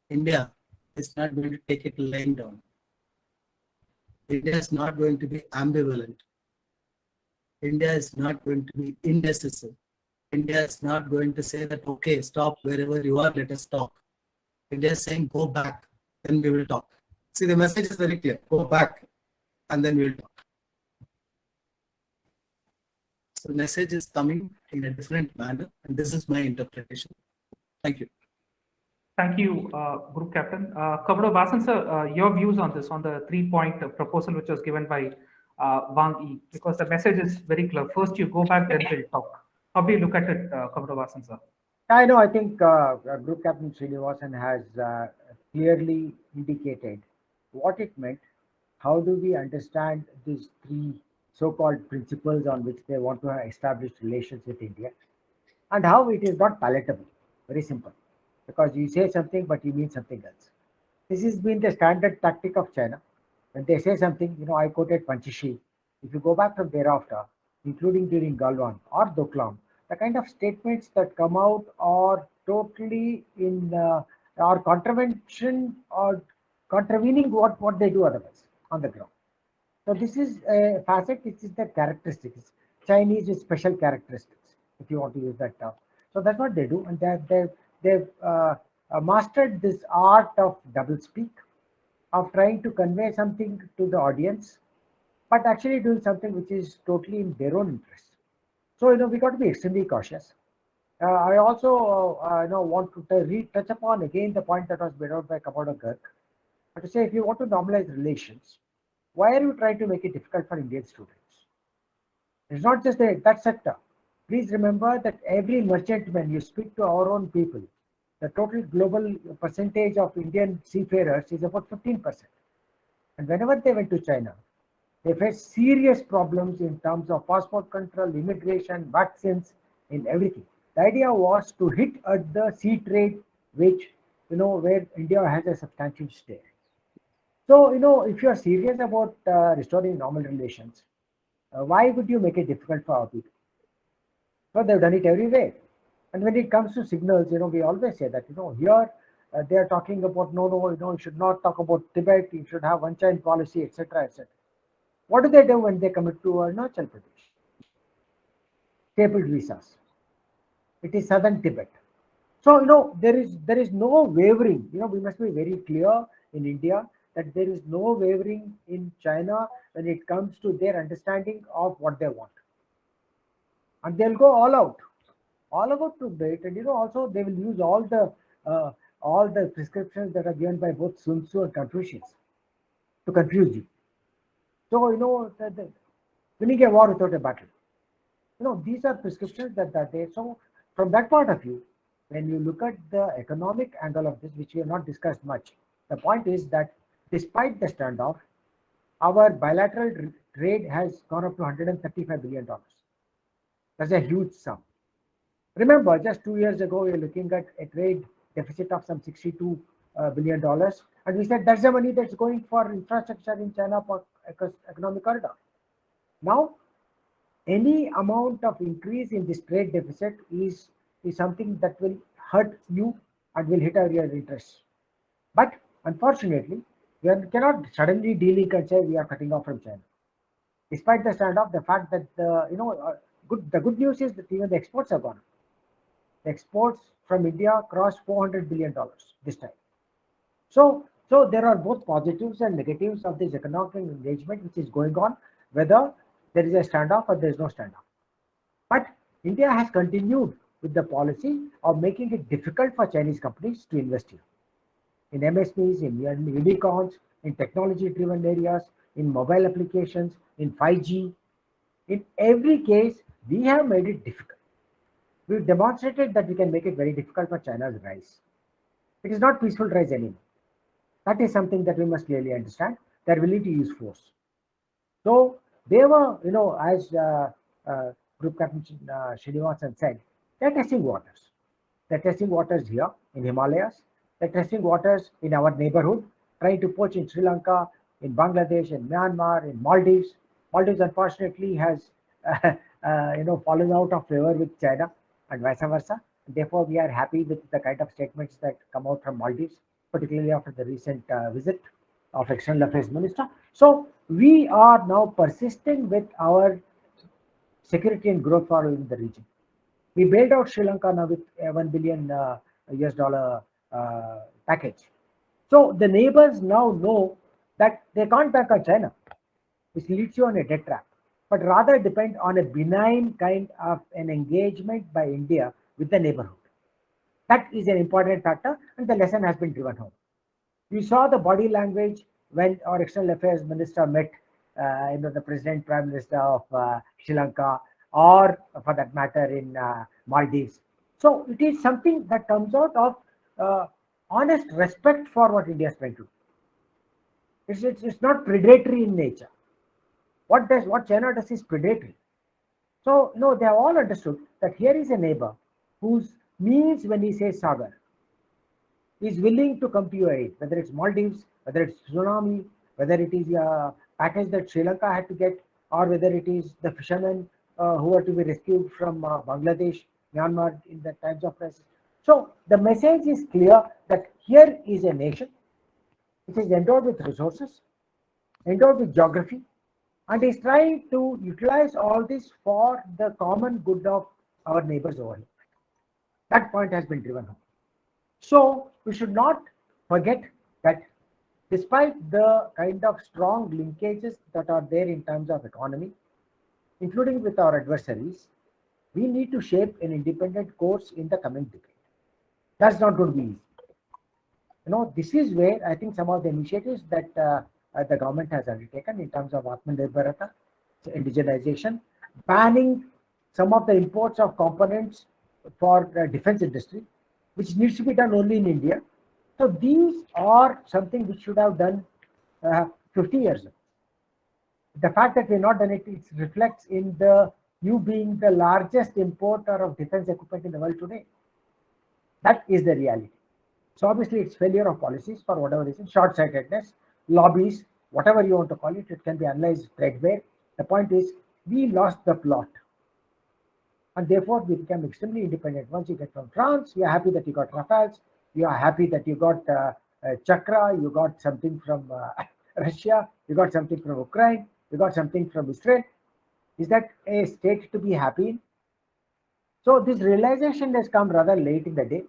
India is not going to take it lying down. India is not going to be ambivalent. India is not going to be indecisive. India is not going to say that, okay, stop wherever you are, let us talk. India is saying, go back, then we will talk. See, the message is very clear. Go back, and then we will talk. So the message is coming in a different manner, and this is my interpretation. Thank you. Thank you, Group Captain. Commodore Vasan, sir, your views on this, on the 3-point proposal which was given by Wang Yi, because the message is very clear. First you go back, then we'll talk. How do you look at it, Commodore Vasan, sir? I know, I think Group Captain Srinivasan has clearly indicated what it meant. How do we understand these three so-called principles on which they want to establish relations with India, and how it is not palatable. Very simple. Because you say something, but you mean something else. This has been the standard tactic of China. When they say something, I quoted Panchishi. If you go back from thereafter, including during Galwan or Doklam, the kind of statements that come out are totally in are contravention or contravening what they do otherwise on the ground. So this is a facet. This is the characteristics. Chinese with special characteristics, if you want to use that term. So that's what they do, and they've mastered this art of doublespeak, of trying to convey something to the audience, but actually doing something which is totally in their own interest. So we got to be extremely cautious. I also want to touch upon again the point that was made out by Commodore Garg, to say if you want to normalize relations, why are you trying to make it difficult for Indian students? It's not just that sector. Please remember that every merchantman, you speak to our own people, the total global percentage of Indian seafarers is about 15%. And whenever they went to China, they faced serious problems in terms of passport control, immigration, vaccines, in everything. The idea was to hit at the sea trade, which, where India has a substantial stake. So, if you are serious about restoring normal relations, why would you make it difficult for our people? So they've done it every way. And when it comes to signals, we always say that, here they are talking about, no, you should not talk about Tibet, you should have one-China policy, etc., etc. What do they do when they commit to Arunachal Pradesh? Stapled visas. It is southern Tibet. So, there is no wavering. We must be very clear in India that there is no wavering in China when it comes to their understanding of what they want. And they'll go all out to date, and also they will use all the prescriptions that are given by both Sun Tzu and Confucius to confuse you. So winning a war without a battle. These are prescriptions that are there. So from that point of view, when you look at the economic angle of this, which we have not discussed much, the point is that despite the standoff, our bilateral trade has gone up to $135 billion. That's a huge sum. Remember, just 2 years ago, we were looking at a trade deficit of some $62 billion. And we said that's the money that's going for infrastructure in China for economic corridor. Now, any amount of increase in this trade deficit is something that will hurt you and will hit our interests. But unfortunately, we cannot suddenly delink and say we are cutting off from China. Despite the standoff, the fact that the good news is that even the exports have gone up. The exports from India crossed $400 billion this time. So there are both positives and negatives of this economic engagement which is going on, whether there is a standoff or there is no standoff. But India has continued with the policy of making it difficult for Chinese companies to invest here. In MSPs, in unicorns, in technology-driven areas, in mobile applications, in 5G. In every case, we have made it difficult. We've demonstrated that we can make it very difficult for China's rise. It is not peaceful rise anymore. That is something that we must clearly understand. They're willing to use force. So they were, as Group Captain Srinivasan said, they're testing waters. They're testing waters here in Himalayas. They're testing waters in our neighborhood, trying to poach in Sri Lanka, in Bangladesh, in Myanmar, in Maldives. Maldives, unfortunately, has fallen out of favor with China and vice versa. Therefore, we are happy with the kind of statements that come out from Maldives, particularly after the recent visit of External Affairs Minister. So we are now persisting with our security and growth following the region. We bailed out Sri Lanka now with a $1 billion US package. So the neighbors now know that they can't bank on China, which leads you on a debt trap, but rather depend on a benign kind of an engagement by India with the neighborhood. That is an important factor, and the lesson has been driven home. You saw the body language when our External Affairs Minister met the President, Prime Minister of Sri Lanka, or for that matter in Maldives. So it is something that comes out of honest respect for what India is trying to do. It's not predatory in nature. What China does is predatory. So no, they have all understood that here is a neighbor whose means when he says sagar is willing to come to your aid, whether it's Maldives, whether it's tsunami, whether it is a package that Sri Lanka had to get, or whether it is the fishermen who are to be rescued from Bangladesh, Myanmar in the times of crisis. So the message is clear that here is a nation which is endowed with resources, endowed with geography, and is trying to utilize all this for the common good of our neighbors over here. That point has been driven home. So we should not forget that despite the kind of strong linkages that are there in terms of economy, including with our adversaries, we need to shape an independent course in the coming decade. That's not going to be easy. This is where I think some of the initiatives that the government has undertaken in terms of Atmanirbharata, indigenization, banning some of the imports of components for the defense industry, which needs to be done only in India. So these are something which should have done 50 years ago. The fact that we're not done it, it reflects in you being the largest importer of defense equipment in the world today. That is the reality. So obviously it's failure of policies for whatever reason, short-sightedness, lobbies, whatever you want to call it, it can be analyzed threadbare. The point is we lost the plot. And therefore we became extremely independent. Once you get from France, you are happy that you got Rafales, you are happy that you got Chakra, you got something from Russia, you got something from Ukraine, you got something from Israel. Is that a state to be happy in? So this realization has come rather late in the day.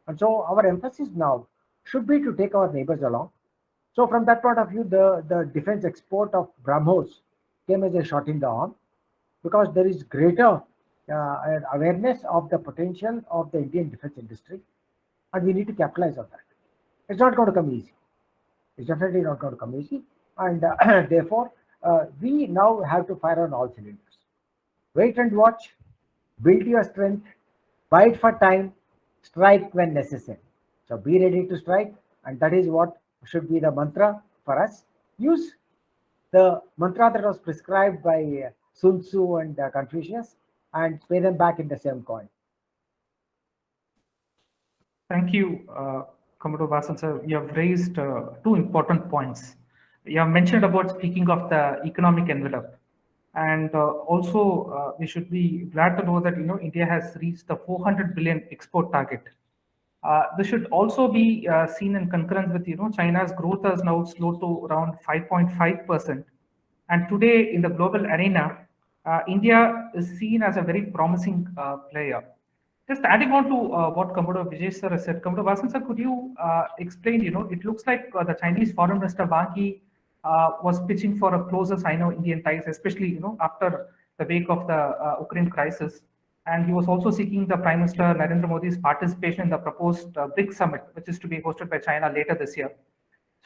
And so our emphasis now should be to take our neighbors along. So from that point of view, the defense export of BrahMos came as a shot in the arm because there is greater awareness of the potential of the Indian defense industry, and we need to capitalize on that. It's not going to come easy. It's definitely not going to come easy, and therefore we now have to fire on all cylinders. Wait and watch, build your strength, bide for time, strike when necessary. So be ready to strike, and that is what should be the mantra for us. Use the mantra that was prescribed by Sun Tzu and Confucius and pay them back in the same coin. Thank you, Commodore Vasan sir. You have raised two important points. You have mentioned about speaking of the economic envelope. And also, we should be glad to know that India has reached the 400 billion export target. This should also be seen in concurrence with China's growth has now slowed to around 5.5%. And today in the global arena, India is seen as a very promising player. Just adding on to what Commodore Vijesh sir has said, Commodore Vasan sir, could you explain? It looks like the Chinese Foreign Minister Wang was pitching for a closer Sino-Indian ties, especially after the wake of the Ukraine crisis. And he was also seeking the Prime Minister Narendra Modi's participation in the proposed BRICS summit, which is to be hosted by China later this year.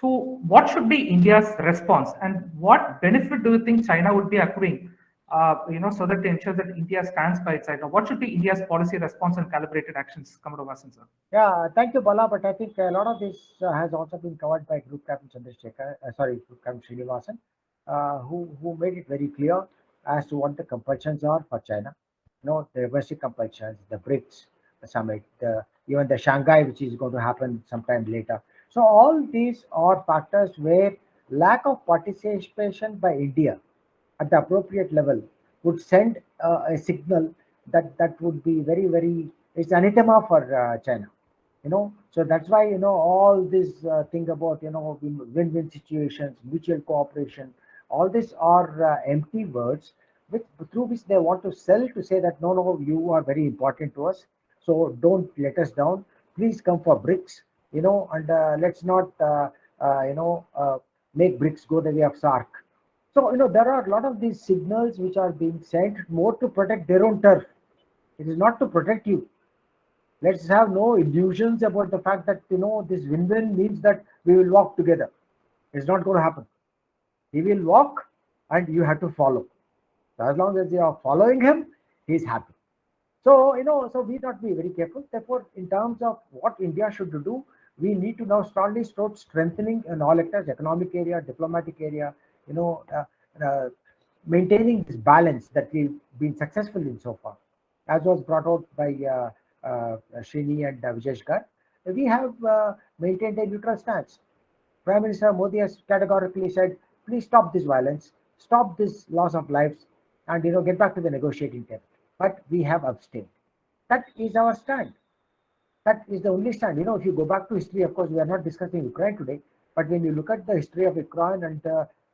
So, what should be India's response, and what benefit do you think China would be accruing? So that to ensure that India stands by its side. Now, what should be India's policy response and calibrated actions, Commodore Vasan, sir? Yeah, thank you, Bala. But I think a lot of this has also been covered by Group Captain Chandrasekhar, Group Captain Srinivasan, who made it very clear as to what the compulsions are for China. The domestic compulsions, the BRICS summit, even the Shanghai, which is going to happen sometime later. So all these are factors where lack of participation by India at the appropriate level would send a signal that would be very, very, it's anathema for China. So that's why all this thing about win-win situations, mutual cooperation, all these are empty words through which they want to sell, to say that no, you are very important to us, so don't let us down, please come for BRICS, and let's not make BRICS go the way of SARC. So there are a lot of these signals which are being sent more to protect their own turf. It is not to protect you. Let's have no illusions about the fact that this win-win means that we will walk together. It's not going to happen. He will walk and you have to follow. So as long as you are following him, he is happy. So so we not be very careful. Therefore, in terms of what India should do, we need to now start strengthening in all actors, economic area, diplomatic area, maintaining this balance that we've been successful in so far, as was brought out by Srini and Vijesh. We have maintained a neutral stance. Prime Minister Modi has categorically said, please stop this violence, stop this loss of lives, and get back to the negotiating table. But we have abstained. That is our stand. That is the only stand. If you go back to history, of course, we are not discussing Ukraine today, but when you look at the history of Ukraine and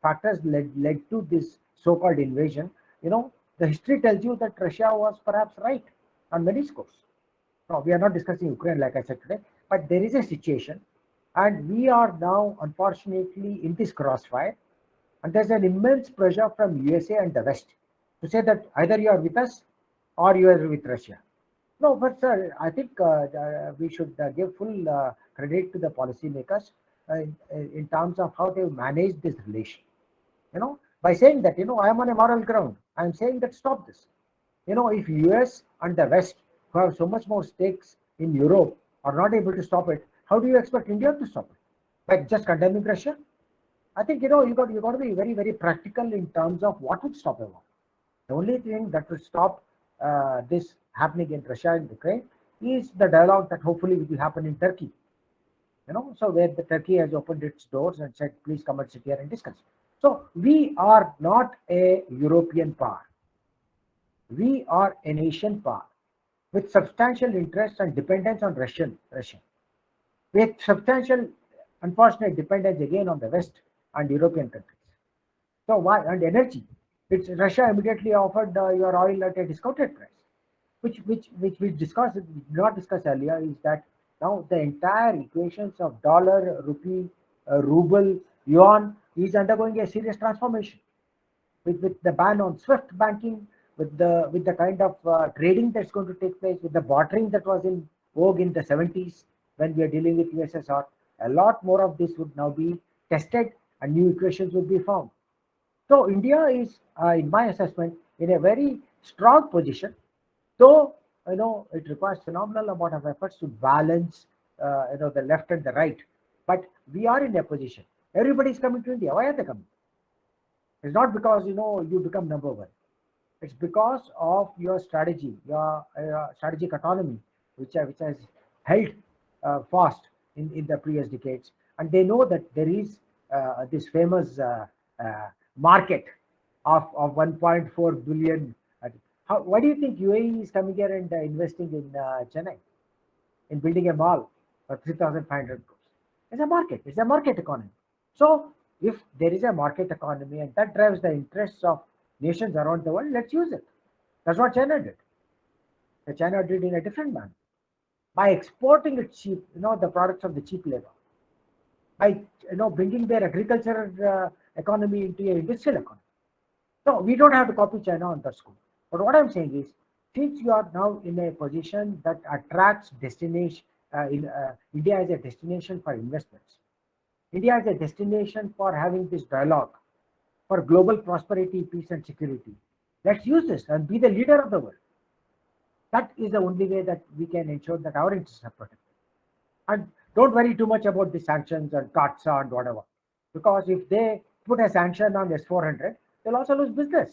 factors led to this so-called invasion, the history tells you that Russia was perhaps right on many scores. Now, we are not discussing Ukraine, like I said today, but there is a situation, and we are now, unfortunately, in this crossfire, and there's an immense pressure from USA and the West to say that either you are with us or you are with Russia. No, but sir, I think we should give full credit to the policymakers in terms of how they manage this relation. By saying that, I am on a moral ground. I am saying that stop this. If US and the West, who have so much more stakes in Europe, are not able to stop it, how do you expect India to stop it? By just condemning Russia? I think you got to be very, very practical in terms of what would stop a war. The only thing that will stop this happening in Russia and Ukraine is the dialogue that hopefully will happen in Turkey. So where the Turkey has opened its doors and said, please come and sit here and discuss. So we are not a European power. We are an Asian power with substantial interest and dependence on Russia. With substantial, unfortunate dependence again on the West and European countries. So why? And energy. Russia immediately offered your oil at a discounted price, which we discussed, did not discuss earlier, is that now the entire equations of dollar, rupee, ruble, yuan is undergoing a serious transformation. With the ban on SWIFT banking, with the kind of trading that's going to take place, with the bartering that was in vogue in the 70s when we are dealing with USSR, a lot more of this would now be tested and new equations would be found. So India is, in my assessment, in a very strong position, though it requires phenomenal amount of efforts to balance the left and the right. But we are in a position. Everybody is coming to India. Why are they coming? It's not because you become number one. It's because of your strategy, your strategic autonomy, which has held fast in the previous decades. And they know that there is this famous market of 1.4 billion. Why do you think UAE is coming here and investing in Chennai, in building a mall for 3,500 crores? It's a market. It's a market economy. So if there is a market economy and that drives the interests of nations around the world, let's use it. That's what China did. China did in a different manner, by exporting its cheap, the products of the cheap labor, by bringing their agricultural economy into an industrial economy. So we don't have to copy China on that score. But what I'm saying is, since you are now in a position that attracts destination, India as a destination for investments, India as a destination for having this dialogue for global prosperity, peace, and security. Let's use this and be the leader of the world. That is the only way that we can ensure that our interests are protected. And don't worry too much about the sanctions and TATSA and whatever, because if they put a sanction on S-400, they'll also lose business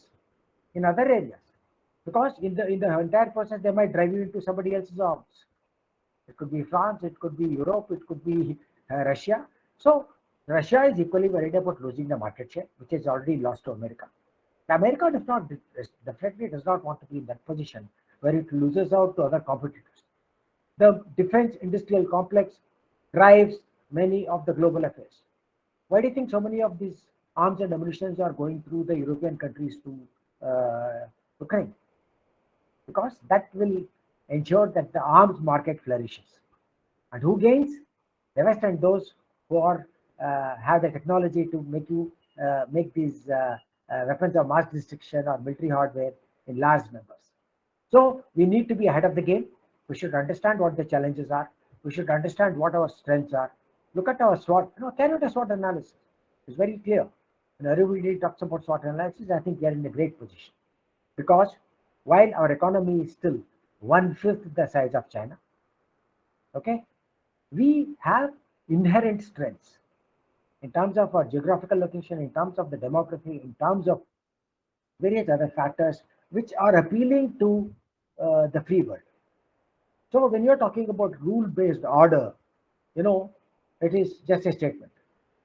in other areas. Because in the entire process, they might drive you into somebody else's arms. It could be France, it could be Europe, it could be Russia. So Russia is equally worried about losing the market share, which is already lost to America. America definitely does not want to be in that position where it loses out to other competitors. The defense industrial complex drives many of the global affairs. Why do you think so many of these arms and ammunitions are going through the European countries to Ukraine? Because that will ensure that the arms market flourishes. And who gains? The West and those who are have the technology to make these weapons of mass destruction or military hardware in large numbers. So we need to be ahead of the game. We should understand what the challenges are. We should understand what our strengths are. Look at our SWOT. Carry out a SWOT analysis. It's very clear. When everybody talks about SWOT analysis, I think we are in a great position. Because while our economy is still 1/5 the size of China, okay, we have inherent strengths in terms of our geographical location, in terms of the demography, in terms of various other factors which are appealing to the free world. So when you're talking about rule-based order, it is just a statement.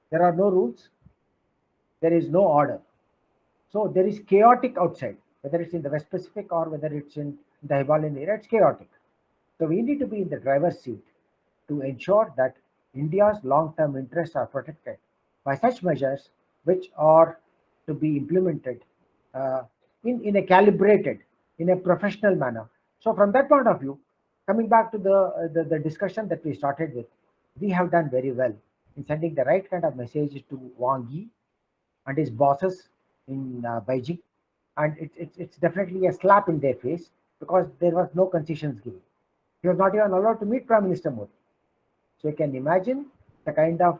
There are no rules. There is no order. So there is chaotic outside, whether it's in the West Pacific or whether it's in the Himalayan area, it's chaotic. So we need to be in the driver's seat to ensure that India's long-term interests are protected by such measures which are to be implemented in a calibrated, in a professional manner. So from that point of view, coming back to the discussion that we started with, we have done very well in sending the right kind of message to Wang and his bosses in Beijing. And it's definitely a slap in their face because there was no concessions given. He was not even allowed to meet Prime Minister Modi. So you can imagine the kind of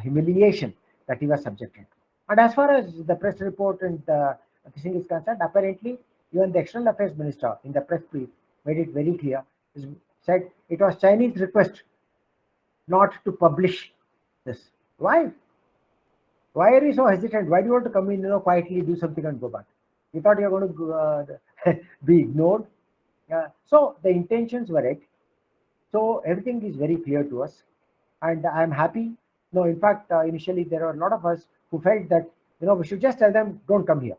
humiliation that he was subjected to. And as far as the press report and this thing is concerned, apparently even the External Affairs Minister in the press brief made it very clear. He said it was Chinese request not to publish this. Why? Why are you so hesitant? Why do you want to come in, quietly do something and go back? You thought you were going to be ignored. So the intentions were right. So everything is very clear to us, and I'm happy. No, in fact, initially there were a lot of us who felt that we should just tell them don't come here.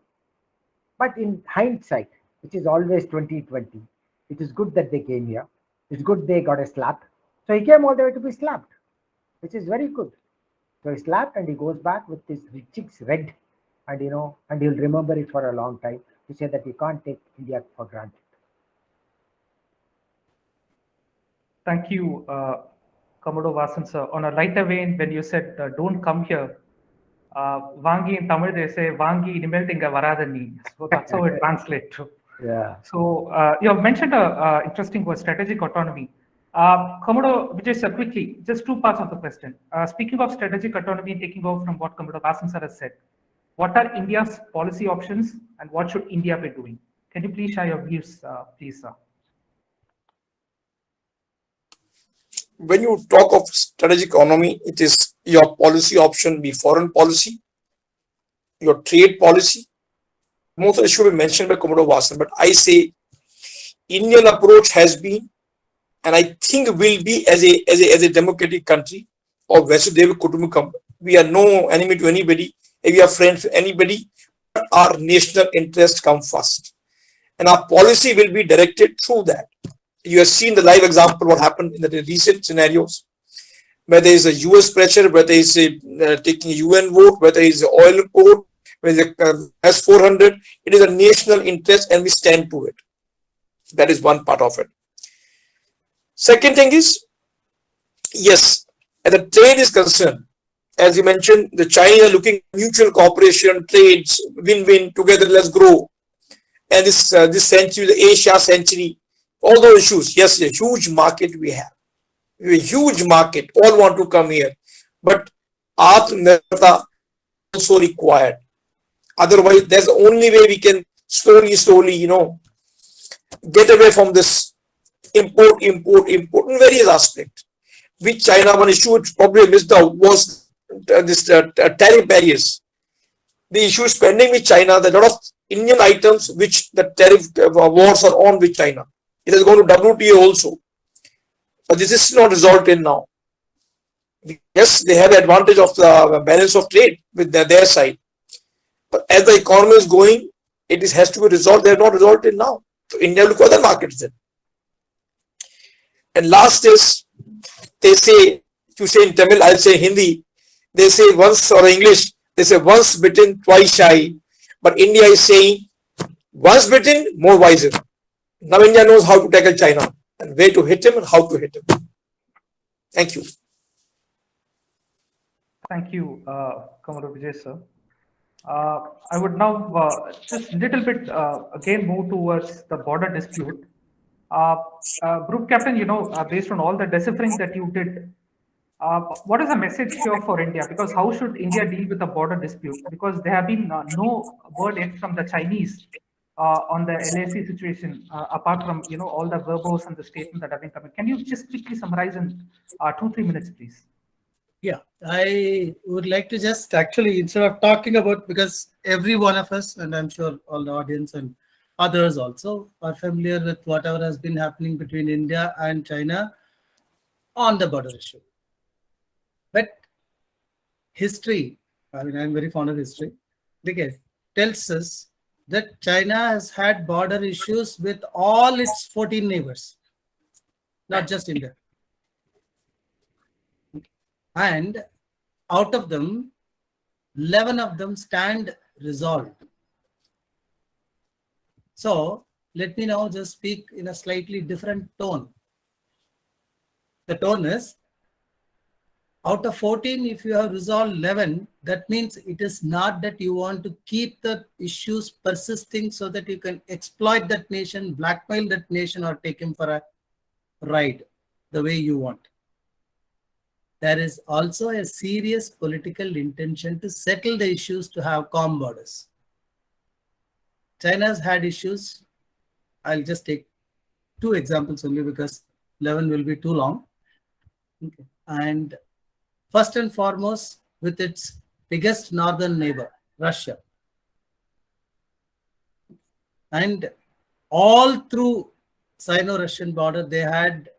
But in hindsight, which is always 2020, it is good that they came here. It's good they got a slap. So he came all the way to be slapped, which is very good. So he slapped and he goes back with his cheeks red, and and he'll remember it for a long time to say that you can't take India for granted. Thank you, Commodore Vasan sir. On a lighter vein, when you said don't come here, Vangi in Tamil they say Vangi inimel inga varadani. So that's how it translates to. Yeah. So you have mentioned a interesting word, strategic autonomy. Commodore Vijesh sir, quickly, just two parts of the question. Speaking of strategic autonomy and taking over from what Commodore Vasan sir has said, what are India's policy options and what should India be doing? Can you please share your views, please, sir? When you talk of strategic autonomy, it is your policy option be foreign policy, your trade policy. Most of it should be mentioned by Commodore Vasan, but I say Indian approach has been, and I think will be as a democratic country or Vasudhaiva Kutumbakam. We are no enemy to anybody. We are friends to anybody. But our national interests come first, and our policy will be directed through that. You have seen the live example what happened in the recent scenarios, where there is a US pressure, where there is taking a UN vote, where there is oil import, where there is S-400. It is a national interest and we stand to it. That is one part of it. Second thing is, yes, as the trade is concerned, as you mentioned, the China looking mutual cooperation, trades, win-win, together let's grow. and this century, the Asia century, all those issues. Yes, a huge market we have. A huge market. All want to come here, but Atmanirbharta also required. Otherwise, that's the only way we can slowly, get away from this import in various aspects. Which China, one issue which probably missed out was this tariff barriers. The issue is pending with China. There are a lot of Indian items which the tariff wars are on with China. It has gone to WTO also, but this is not resolved in now. Yes, they have the advantage of the balance of trade with their side, but as the economy is going, it has to be resolved. They have not resolved it now. So India will look for other markets then. And last is, they say, if you say in Tamil, I'll say Hindi. They say once, or English, they say once bitten, twice shy. But India is saying once bitten, more wiser. Now India knows how to tackle China and where to hit him and how to hit him. Thank you. Thank you, Commodore Vijesh, sir. I would now just little bit again move towards the border dispute. Group Captain, based on all the deciphering that you did, what is the message here for India? Because how should India deal with the border dispute? Because there have been no word yet from the Chinese on the LAC situation, apart from all the verbos and the statements that have been coming. Can you just quickly summarize in 2-3 minutes, please? Yeah, I would like to just actually, instead of talking about, because every one of us, and I'm sure all the audience and others also are familiar with whatever has been happening between India and China on the border issue. But history, I'm very fond of history, okay, tells us that China has had border issues with all its 14 neighbors, not just India. And out of them, 11 of them stand resolved. So let me now just speak in a slightly different tone. The tone is, out of 14, if you have resolved 11, that means it is not that you want to keep the issues persisting so that you can exploit that nation, blackmail that nation, or take him for a ride the way you want. There is also a serious political intention to settle the issues to have calm borders. China's had issues. I'll just take 2 examples only because 11 will be too long. Okay. And first and foremost, with its biggest northern neighbor, Russia. And all through Sino-Russian border, they had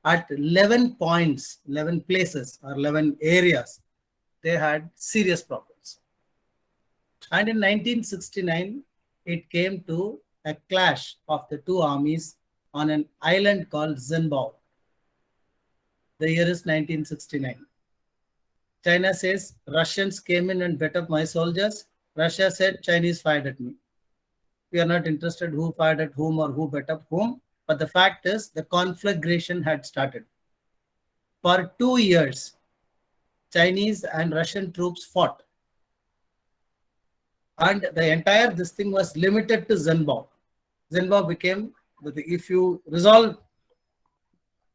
at 11 points, 11 places or 11 areas, they had serious problems. And in 1969, it came to a clash of the 2 armies on an island called Zhenbao. The year is 1969. China says Russians came in and beat up my soldiers. Russia said Chinese fired at me. We are not interested who fired at whom or who beat up whom. But the fact is, the conflagration had started. For 2 years, Chinese and Russian troops fought. And the entire this thing was limited to Zhenbao. Zhenbao became, if you resolve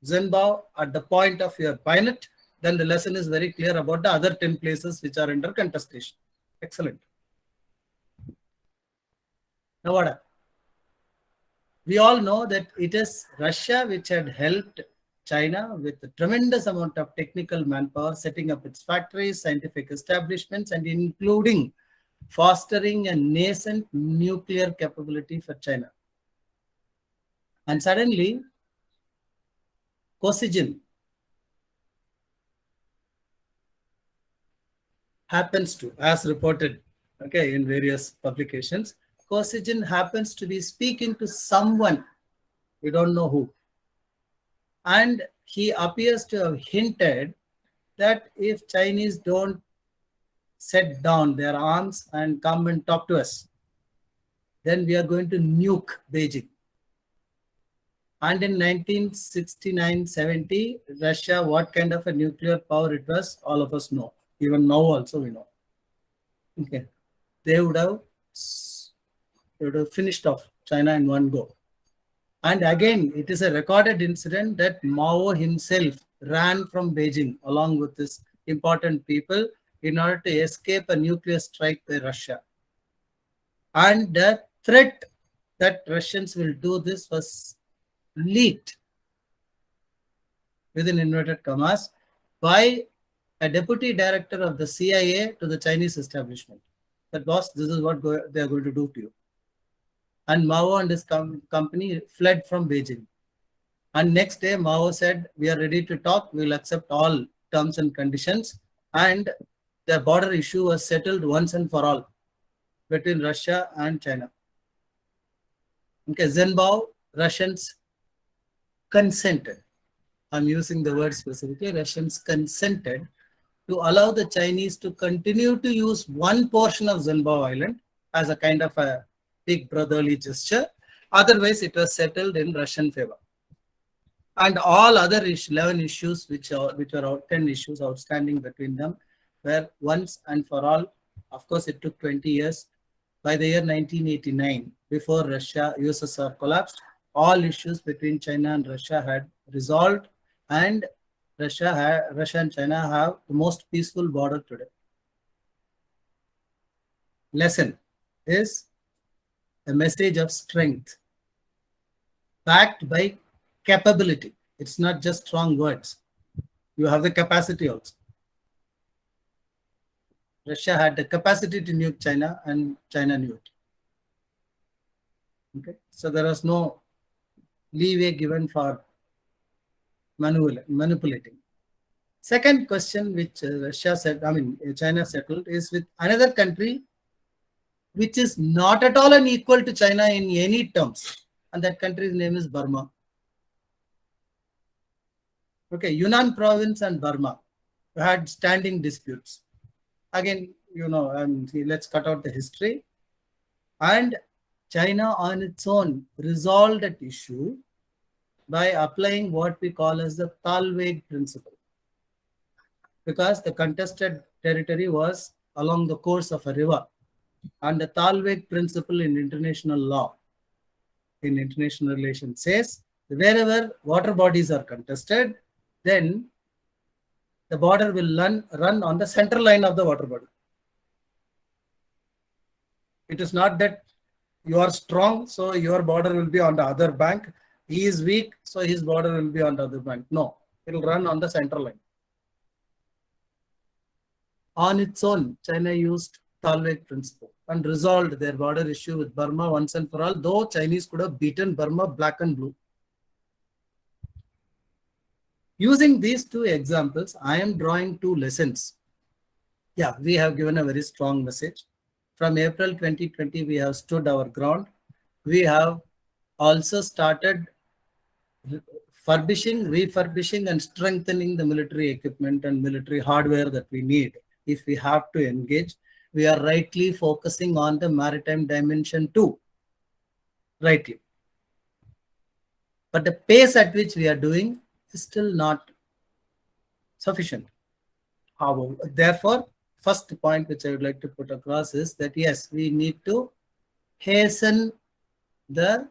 Zhenbao at the point of your bayonet, then the lesson is very clear about the other 10 places which are under contestation. Excellent. Now what happened? We all know that it is Russia which had helped China with a tremendous amount of technical manpower, setting up its factories, scientific establishments, and including fostering a nascent nuclear capability for China. And suddenly, Kosygin happens to, as reported, okay, in various publications, Kosygin happens to be speaking to someone, we don't know who. And he appears to have hinted that if Chinese don't set down their arms and come and talk to us, then we are going to nuke Beijing. And in 1969-70, Russia, what kind of a nuclear power it was, all of us know. Even now also we know. Okay. They would have finished off China in one go. And again, it is a recorded incident that Mao himself ran from Beijing along with his important people in order to escape a nuclear strike by Russia. And the threat that Russians will do this was leaked, within inverted commas, by a deputy director of the CIA to the Chinese establishment. That boss, this is what they are going to do to you. And Mao and his company fled from Beijing. And next day, Mao said, we are ready to talk. We will accept all terms and conditions. And the border issue was settled once and for all between Russia and China. Okay, Zhenbao, Russians consented. I'm using the word specifically. Russians consented to allow the Chinese to continue to use one portion of Zhenbao Island as a kind of a big brotherly gesture. Otherwise, it was settled in Russian favor. And all other 11 issues, which are 10 issues outstanding between them, were once and for all. Of course, it took 20 years. By the year 1989, before Russia, USSR collapsed, all issues between China and Russia had resolved, and Russia and China have the most peaceful border today. Lesson is a message of strength, backed by capability. It's not just strong words. You have the capacity also. Russia had the capacity to nuke China, and China knew it. Okay, so there was no leeway given for manipulating. Second question which China settled is with another country which is not at all unequal to China in any terms, and that country's name is Burma. Okay, Yunnan province and Burma had standing disputes. Again, let's cut out the history. And China on its own resolved that issue by applying what we call as the Talweg principle. Because the contested territory was along the course of a river. And the Talweg principle in international law, in international relations, says wherever water bodies are contested, then the border will run on the center line of the water body. It is not that you are strong, so your border will be on the other bank. He is weak, so his border will be on the other bank. No, it will run on the center line. On its own, China used Talweg principle and resolved their border issue with Burma once and for all, though Chinese could have beaten Burma black and blue. Using these two examples, I am drawing two lessons. Yeah, we have given a very strong message. From April 2020, we have stood our ground. We have also started refurbishing and strengthening the military equipment and military hardware that we need if we have to engage. We are rightly focusing on the maritime dimension too. Rightly. But the pace at which we are doing is still not sufficient. However, therefore, first point which I would like to put across is that yes, we need to hasten the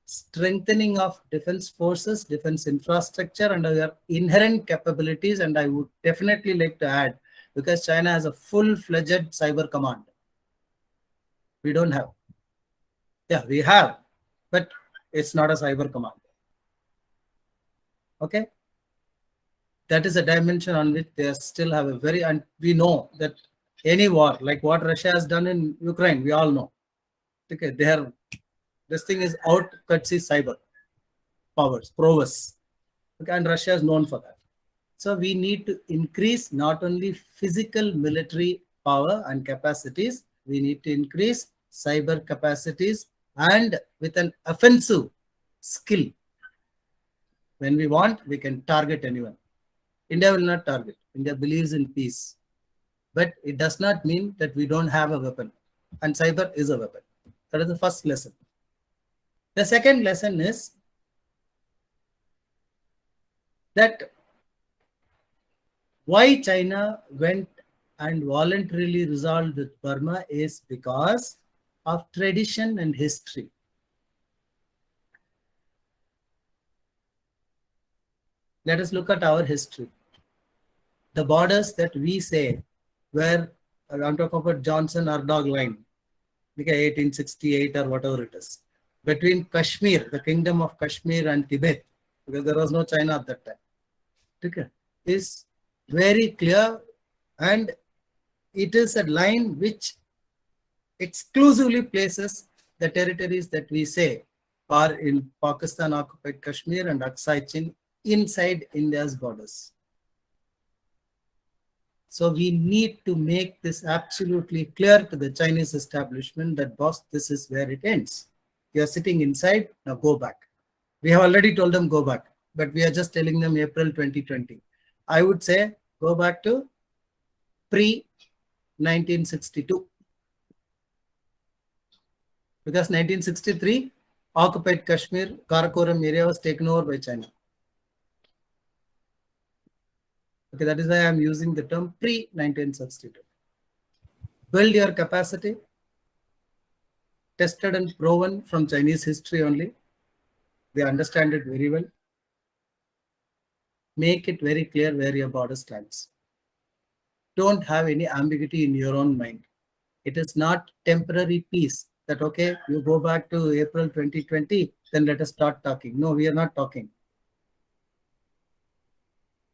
strengthening of defense forces, defense infrastructure, and their inherent capabilities. And I would definitely like to add, because China has a full-fledged cyber command. We don't have. Yeah, we have, but it's not a cyber command. Okay, that is a dimension on which they still have a very, and we know that any war, like what Russia has done in Ukraine, we all know. Okay, this thing is out courtesy cyber powers, prowess. Okay, and Russia is known for that. So we need to increase not only physical military power and capacities, we need to increase cyber capacities and with an offensive skill. When we want, we can target anyone. India will not target. India believes in peace. But it does not mean that we don't have a weapon. And cyber is a weapon. That is the first lesson. The second lesson is that why China went and voluntarily resolved with Burma is because of tradition and history. let us look at our history. The borders that we say were, I'm talking about Johnson-Ardagh line, okay, 1868 or whatever it is, between Kashmir, the kingdom of Kashmir and Tibet, because there was no China at that time, okay, is very clear, and it is a line which exclusively places the territories that we say are in Pakistan occupied Kashmir and Aksai Chin inside India's borders. So we need to make this absolutely clear to the Chinese establishment that, boss, this is where it ends. You are sitting inside, now go back. We have already told them go back, but we are just telling them April 2020. I would say go back to pre-1962. Because 1963, occupied Kashmir, Karakoram area was taken over by China. Okay, that is why I am using the term pre-1962. Build your capacity, tested and proven from Chinese history only. They understand it very well. Make it very clear where your border stands. Don't have any ambiguity in your own mind. It is not temporary peace that, okay, you go back to April 2020, then let us start talking. No, we are not talking.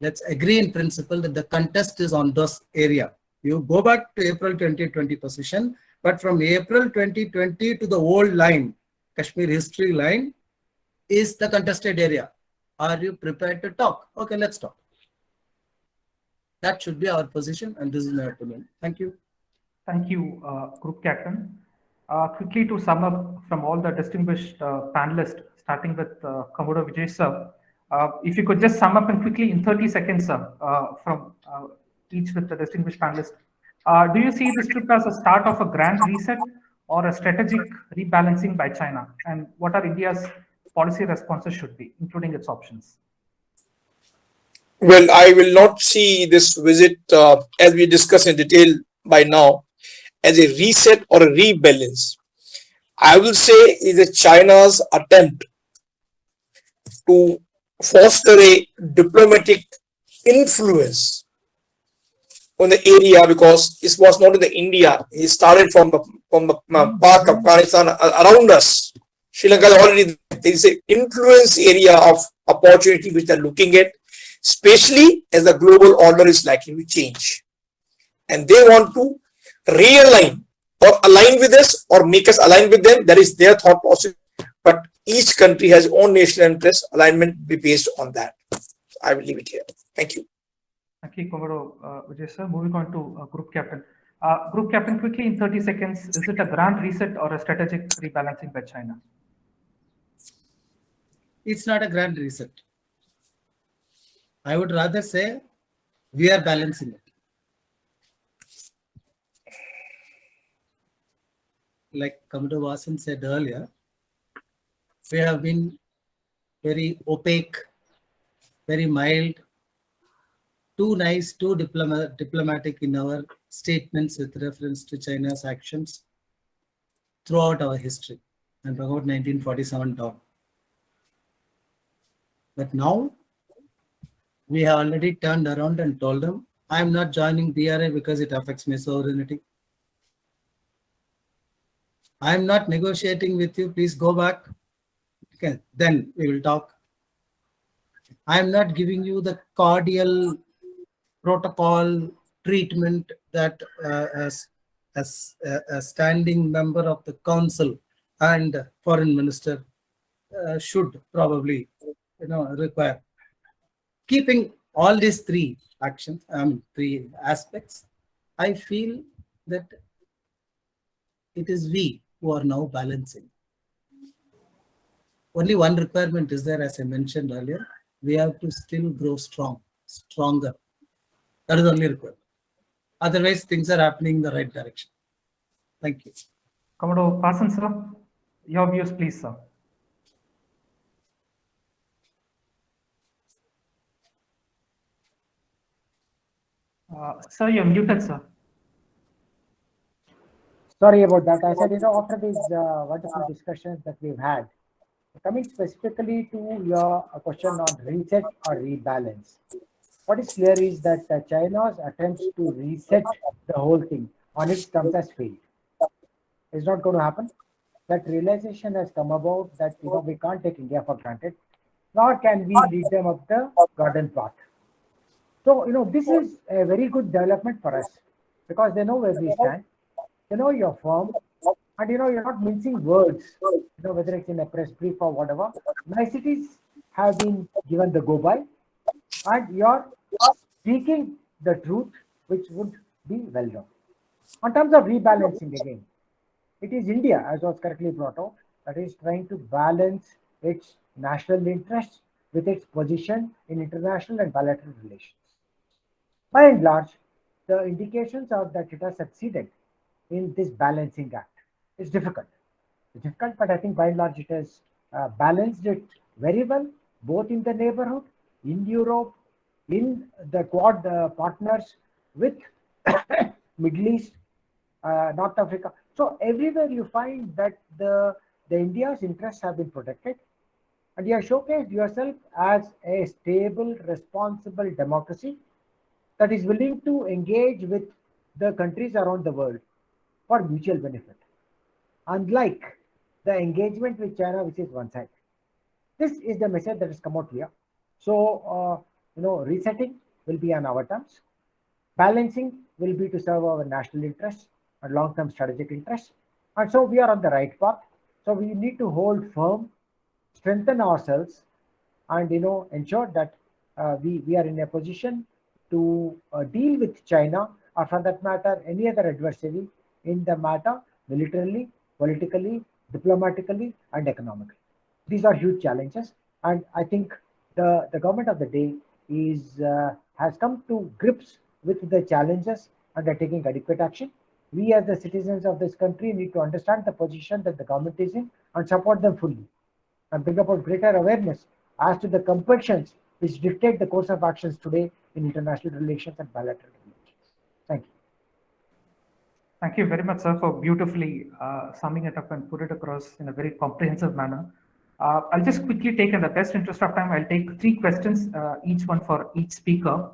Let's agree in principle that the contest is on this area. You go back to April 2020 position, but from April 2020 to the old line, Kashmir history line, is the contested area. Are you prepared to talk? Okay, let's talk. That should be our position, and this is my opinion. Thank you. Thank you, Group Captain. Quickly to sum up from all the distinguished panelists, starting with Commodore Vijesh sir, if you could just sum up and quickly in 30 seconds, sir, from each with the distinguished panelists. Do you see this trip as a start of a grand reset or a strategic rebalancing by China? And what are India's policy responses should be, including its options? Well, I will not see this visit, as we discussed in detail by now, as a reset or a rebalance. I will say is a China's attempt to foster a diplomatic influence on the area, because it was not in the India. It started from the part of Afghanistan around us. Sri Lanka is already there is an influence area of opportunity which they are looking at, especially as the global order is likely to change, and they want to realign or align with us or make us align with them. That is their thought process. But each country has own national interest. Alignment be based on that. I will leave it here. Thank you. Thank you, Commodore Vijay sir. Moving on to Group Captain. Group Captain, quickly in 30 seconds, is it a grand reset or a strategic rebalancing by China? It's not a grand reset. I would rather say we are balancing it. Like Commodore Vasan said earlier, we have been very opaque, very mild, too nice, too diplomatic in our statements with reference to China's actions throughout our history, and about 1947 down. But now we have already turned around and told them, I am not joining BRI because it affects my sovereignty. I am not negotiating with you. Please go back. Okay, then we will talk. I am not giving you the cordial protocol treatment that as a standing member of the council and foreign minister should probably require. Keeping all these three actions, three aspects, I feel that it is we who are now balancing. Only one requirement is there, as I mentioned earlier. We have to still grow stronger. That is the only requirement. Otherwise, things are happening in the right direction. Thank you. Commodore Vasan sir, your views, please, sir. Sir, you're muted, sir. Sorry about that. I said, after these wonderful discussions that we've had, Coming specifically to your question on reset or rebalance, what is clear is that China's attempts to reset the whole thing on its terms has failed. It's not going to happen. That realization has come about that we can't take India for granted, nor can we lead them up the garden path. So this is a very good development for us because they know where we stand. They know you're firm, and you're not mincing words. Whether it's in a press brief or whatever, niceties have been given the go by, and you're speaking the truth, which would be well known. On terms of rebalancing again, it is India, as was correctly brought out, that is trying to balance its national interests with its position in international and bilateral relations. By and large, the indications are that it has succeeded in this balancing act. It's difficult. It's difficult, but I think by and large it has balanced it very well, both in the neighborhood, in Europe, in the Quad partners, with Middle East, North Africa. So everywhere you find that the India's interests have been protected, and you have showcased yourself as a stable, responsible democracy that is willing to engage with the countries around the world for mutual benefit. Unlike the engagement with China, which is one side. This is the message that has come out here. So, resetting will be on our terms. Balancing will be to serve our national interests and long-term strategic interests. And so we are on the right path. So we need to hold firm, strengthen ourselves, and ensure that we are in a position to deal with China, or for that matter, any other adversary in the matter militarily, politically, diplomatically, and economically. These are huge challenges, and I think the government of the day has come to grips with the challenges and are taking adequate action. We as the citizens of this country need to understand the position that the government is in and support them fully, and bring about greater awareness as to the compulsions which dictate the course of actions today in international relations and bilateral relations. Thank you. Thank you very much, sir, for beautifully summing it up and put it across in a very comprehensive manner. I'll just quickly take, in the best interest of time, I'll take 3 questions, each one for each speaker.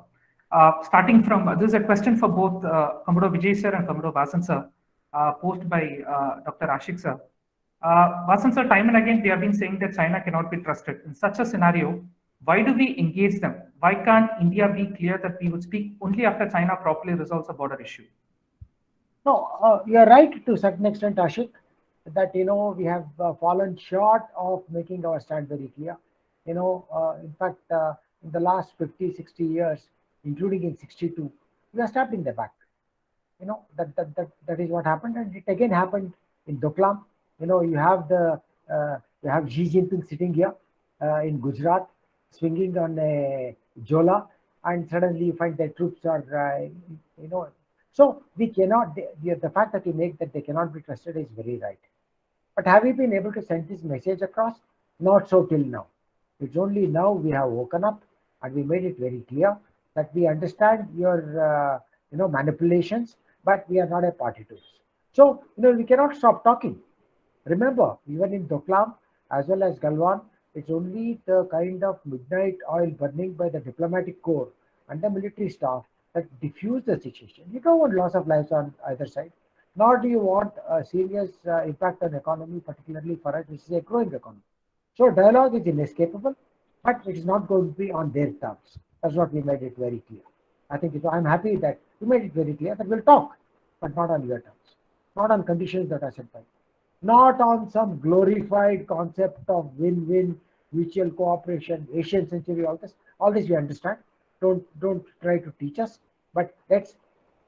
Starting from, this is a question for both Commodore Vijesh sir and Commodore Vasan sir, posed by Dr. Ashik sir. Vasan sir, time and again, they have been saying that China cannot be trusted. In such a scenario, why do we engage them? Why can't India be clear that we would speak only after China properly resolves a border issue? No, you're right to a certain extent, Ashik, that we have fallen short of making our stand very clear. In fact, in the last 50, 60 years, including in 62, we are stabbed in the back. That is what happened, and it again happened in Doklam. You have Xi Jinping sitting here in Gujarat, swinging on a Jola, and suddenly you find that troops are, So we cannot. The fact that you make that they cannot be trusted is very right. But have we been able to send this message across? Not so till now. It's only now we have woken up and we made it very clear that we understand your manipulations, but we are not a party to it. So we cannot stop talking. Remember, even in Doklam as well as Galwan, it's only the kind of midnight oil burning by the diplomatic corps and the military staff that diffuse the situation. You don't want loss of lives on either side, nor do you want a serious impact on economy, particularly for us, which is a growing economy. So dialogue is inescapable, but it is not going to be on their terms. That's what we made it very clear. I think I'm happy that we made it very clear that we'll talk, but not on your terms, not on conditions that are set by, not on some glorified concept of win-win, mutual cooperation, Asian century, all this we understand. Don't try to teach us, but let's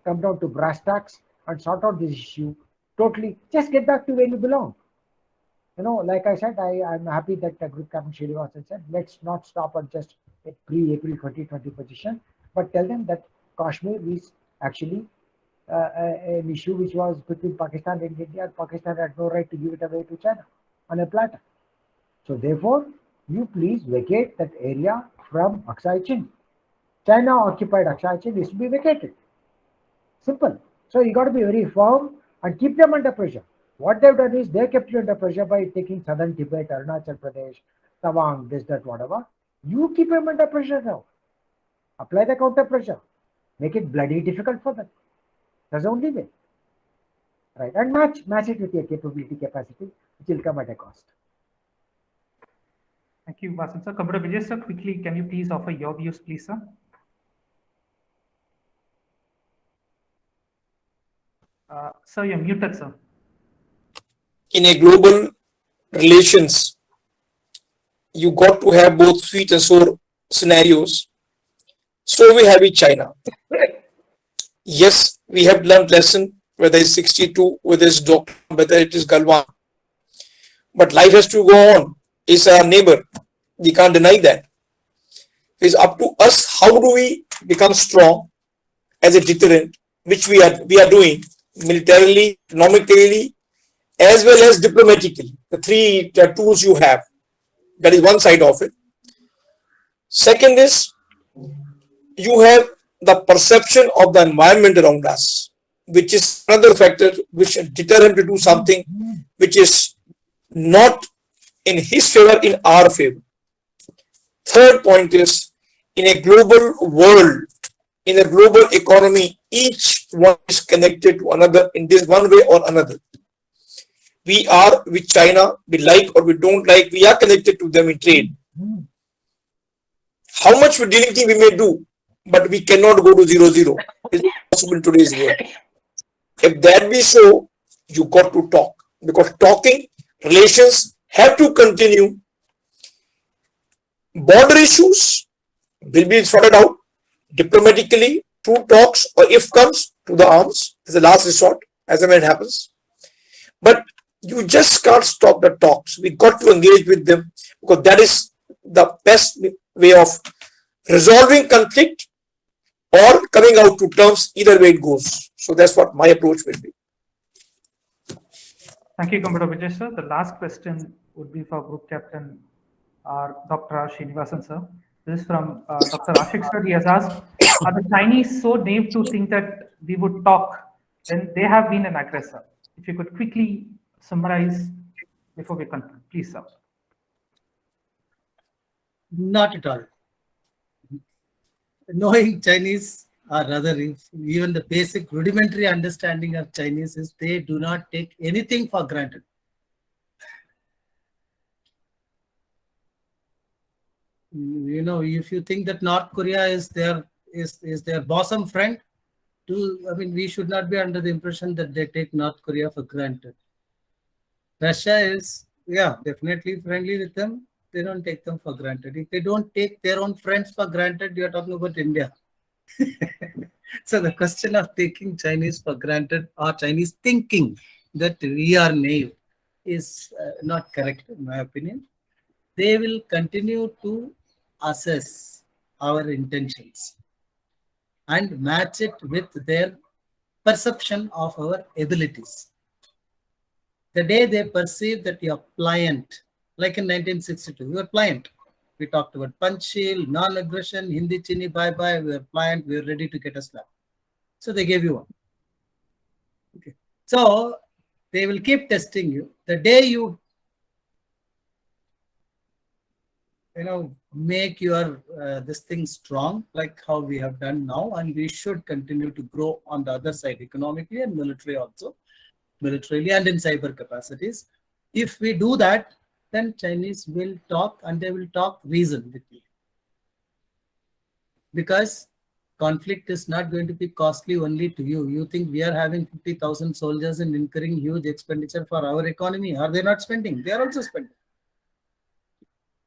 come down to brass tacks and sort out this issue totally. Just get back to where you belong. Like I said, I'm happy that Group Captain Srinivasan said, let's not stop at just a pre-April 2020 position, but tell them that Kashmir is actually an issue which was between Pakistan and India. Pakistan had no right to give it away to China on a platter. So therefore, you please vacate that area from Aksai Chin. China occupied Aksai Chin is to be vacated. Simple. So you got to be very firm and keep them under pressure. What they've done is they kept you under pressure by taking southern Tibet, Arunachal Pradesh, Tawang, this, that, whatever. You keep them under pressure now. Apply the counter pressure. Make it bloody difficult for them. That's the only way. Right. And match it with your capability, capacity, which will come at a cost. Thank you, Vasan sir. Commodore Vijesh sir, quickly, can you please offer your views, please, sir? Sir, you're muted, sir. In a global relations, you got to have both sweet and sour scenarios. So we have in China. Yes, we have learned lesson, whether it's 62, whether it's Doctor, whether it is Galwan. But life has to go on. It's our neighbor. We can't deny that. It's up to us. How do we become strong as a deterrent, which we are doing militarily, economically, as well as diplomatically. The three tools you have. That is one side of it. Second is you have the perception of the environment around us, which is another factor which deter him to do something which is not in his favor, in our favor. Third point is, in a global world, in a global economy, each one is connected to another in this one way or another. We are with China, we like or we don't like, we are connected to them in trade. How much dealing we may do, but we cannot go to 0-0. It's possible in today's world. If that be so, you got to talk, because talking, relations have to continue. Border issues will be sorted out diplomatically through talks, or if comes to the arms, is the last resort, as and when it happens. But you just can't stop the talks. We got to engage with them, because that is the best way of resolving conflict or coming out to terms, either way it goes. So that's what my approach will be. Thank you, Commodore Vijesh sir. The last question would be for Group Captain Dr. Srinivasan sir. This is from Dr. Ashik sir. He has asked, are the Chinese so naive to think that we would talk when they have been an aggressor? If you could quickly summarize before we conclude, please, sir. Not at all. Knowing Chinese, or rather even the basic rudimentary understanding of Chinese, is they do not take anything for granted. You know, if you think that North Korea is their bosom friend, we should not be under the impression that they take North Korea for granted. Russia is, definitely friendly with them. They don't take them for granted. If they don't take their own friends for granted, you're talking about India. So the question of taking Chinese for granted or Chinese thinking that we are naive is not correct, in my opinion. They will continue to assess our intentions and match it with their perception of our abilities. The day they perceive that you are pliant, like in 1962, we were pliant. We talked about punch-shield, non-aggression, Hindi chini bye-bye, we were pliant, we were ready to get a slap. So they gave you one. Okay. So they will keep testing you. The day you make your this thing strong, like how we have done now, and we should continue to grow on the other side, economically and military also, militarily and in cyber capacities. If we do that, then Chinese will talk, and they will talk reason with you. Because conflict is not going to be costly only to you. You think we are having 50,000 soldiers and incurring huge expenditure for our economy? Are they not spending? They are also spending.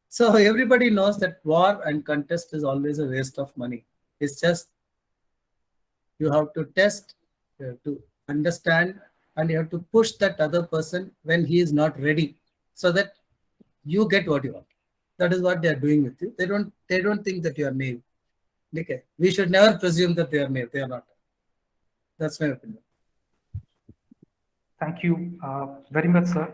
So everybody knows that war and contest is always a waste of money. It's just you have to test, you have to understand, and you have to push that other person when he is not ready, so that you get what you want. That is what they are doing with you. They don't think that you are naive. Okay. We should never presume that they are naive. They are not. That's my opinion. Thank you very much, sir.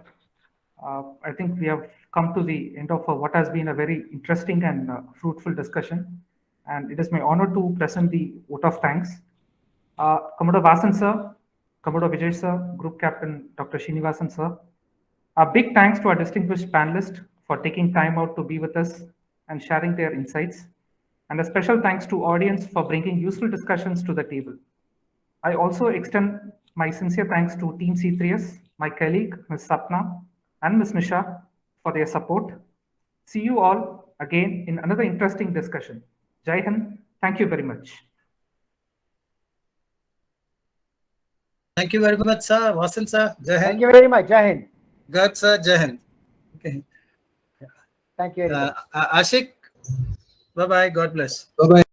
I think we have come to the end of what has been a very interesting and fruitful discussion. And it is my honor to present the vote of thanks. Commodore Vasan, sir, Commodore Vijesh sir, Group Captain Dr. Srinivasan sir. A big thanks to our distinguished panelists for taking time out to be with us and sharing their insights. And a special thanks to audience for bringing useful discussions to the table. I also extend my sincere thanks to Team C3S, my colleague, Ms. Sapna, and Ms. Nisha for their support. See you all again in another interesting discussion. Jai Hind. Thank you very much. Thank you very much, sir. Vasan sir, Jai Thank Hind. you very much. Jai Hind. Garg sir, Jai Hind. Okay. Thank you very much. Ashik, bye-bye. God bless. Bye-bye.